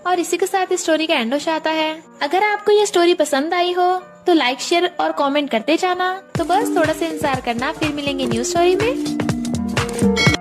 और इसी के साथ इस स्टोरी का एंड हो जाता है। अगर आपको ये स्टोरी पसंद आई हो तो लाइक शेयर और कमेंट करते जाना। तो बस थोड़ा सा इंतजार करना, फिर मिलेंगे न्यू स्टोरी में।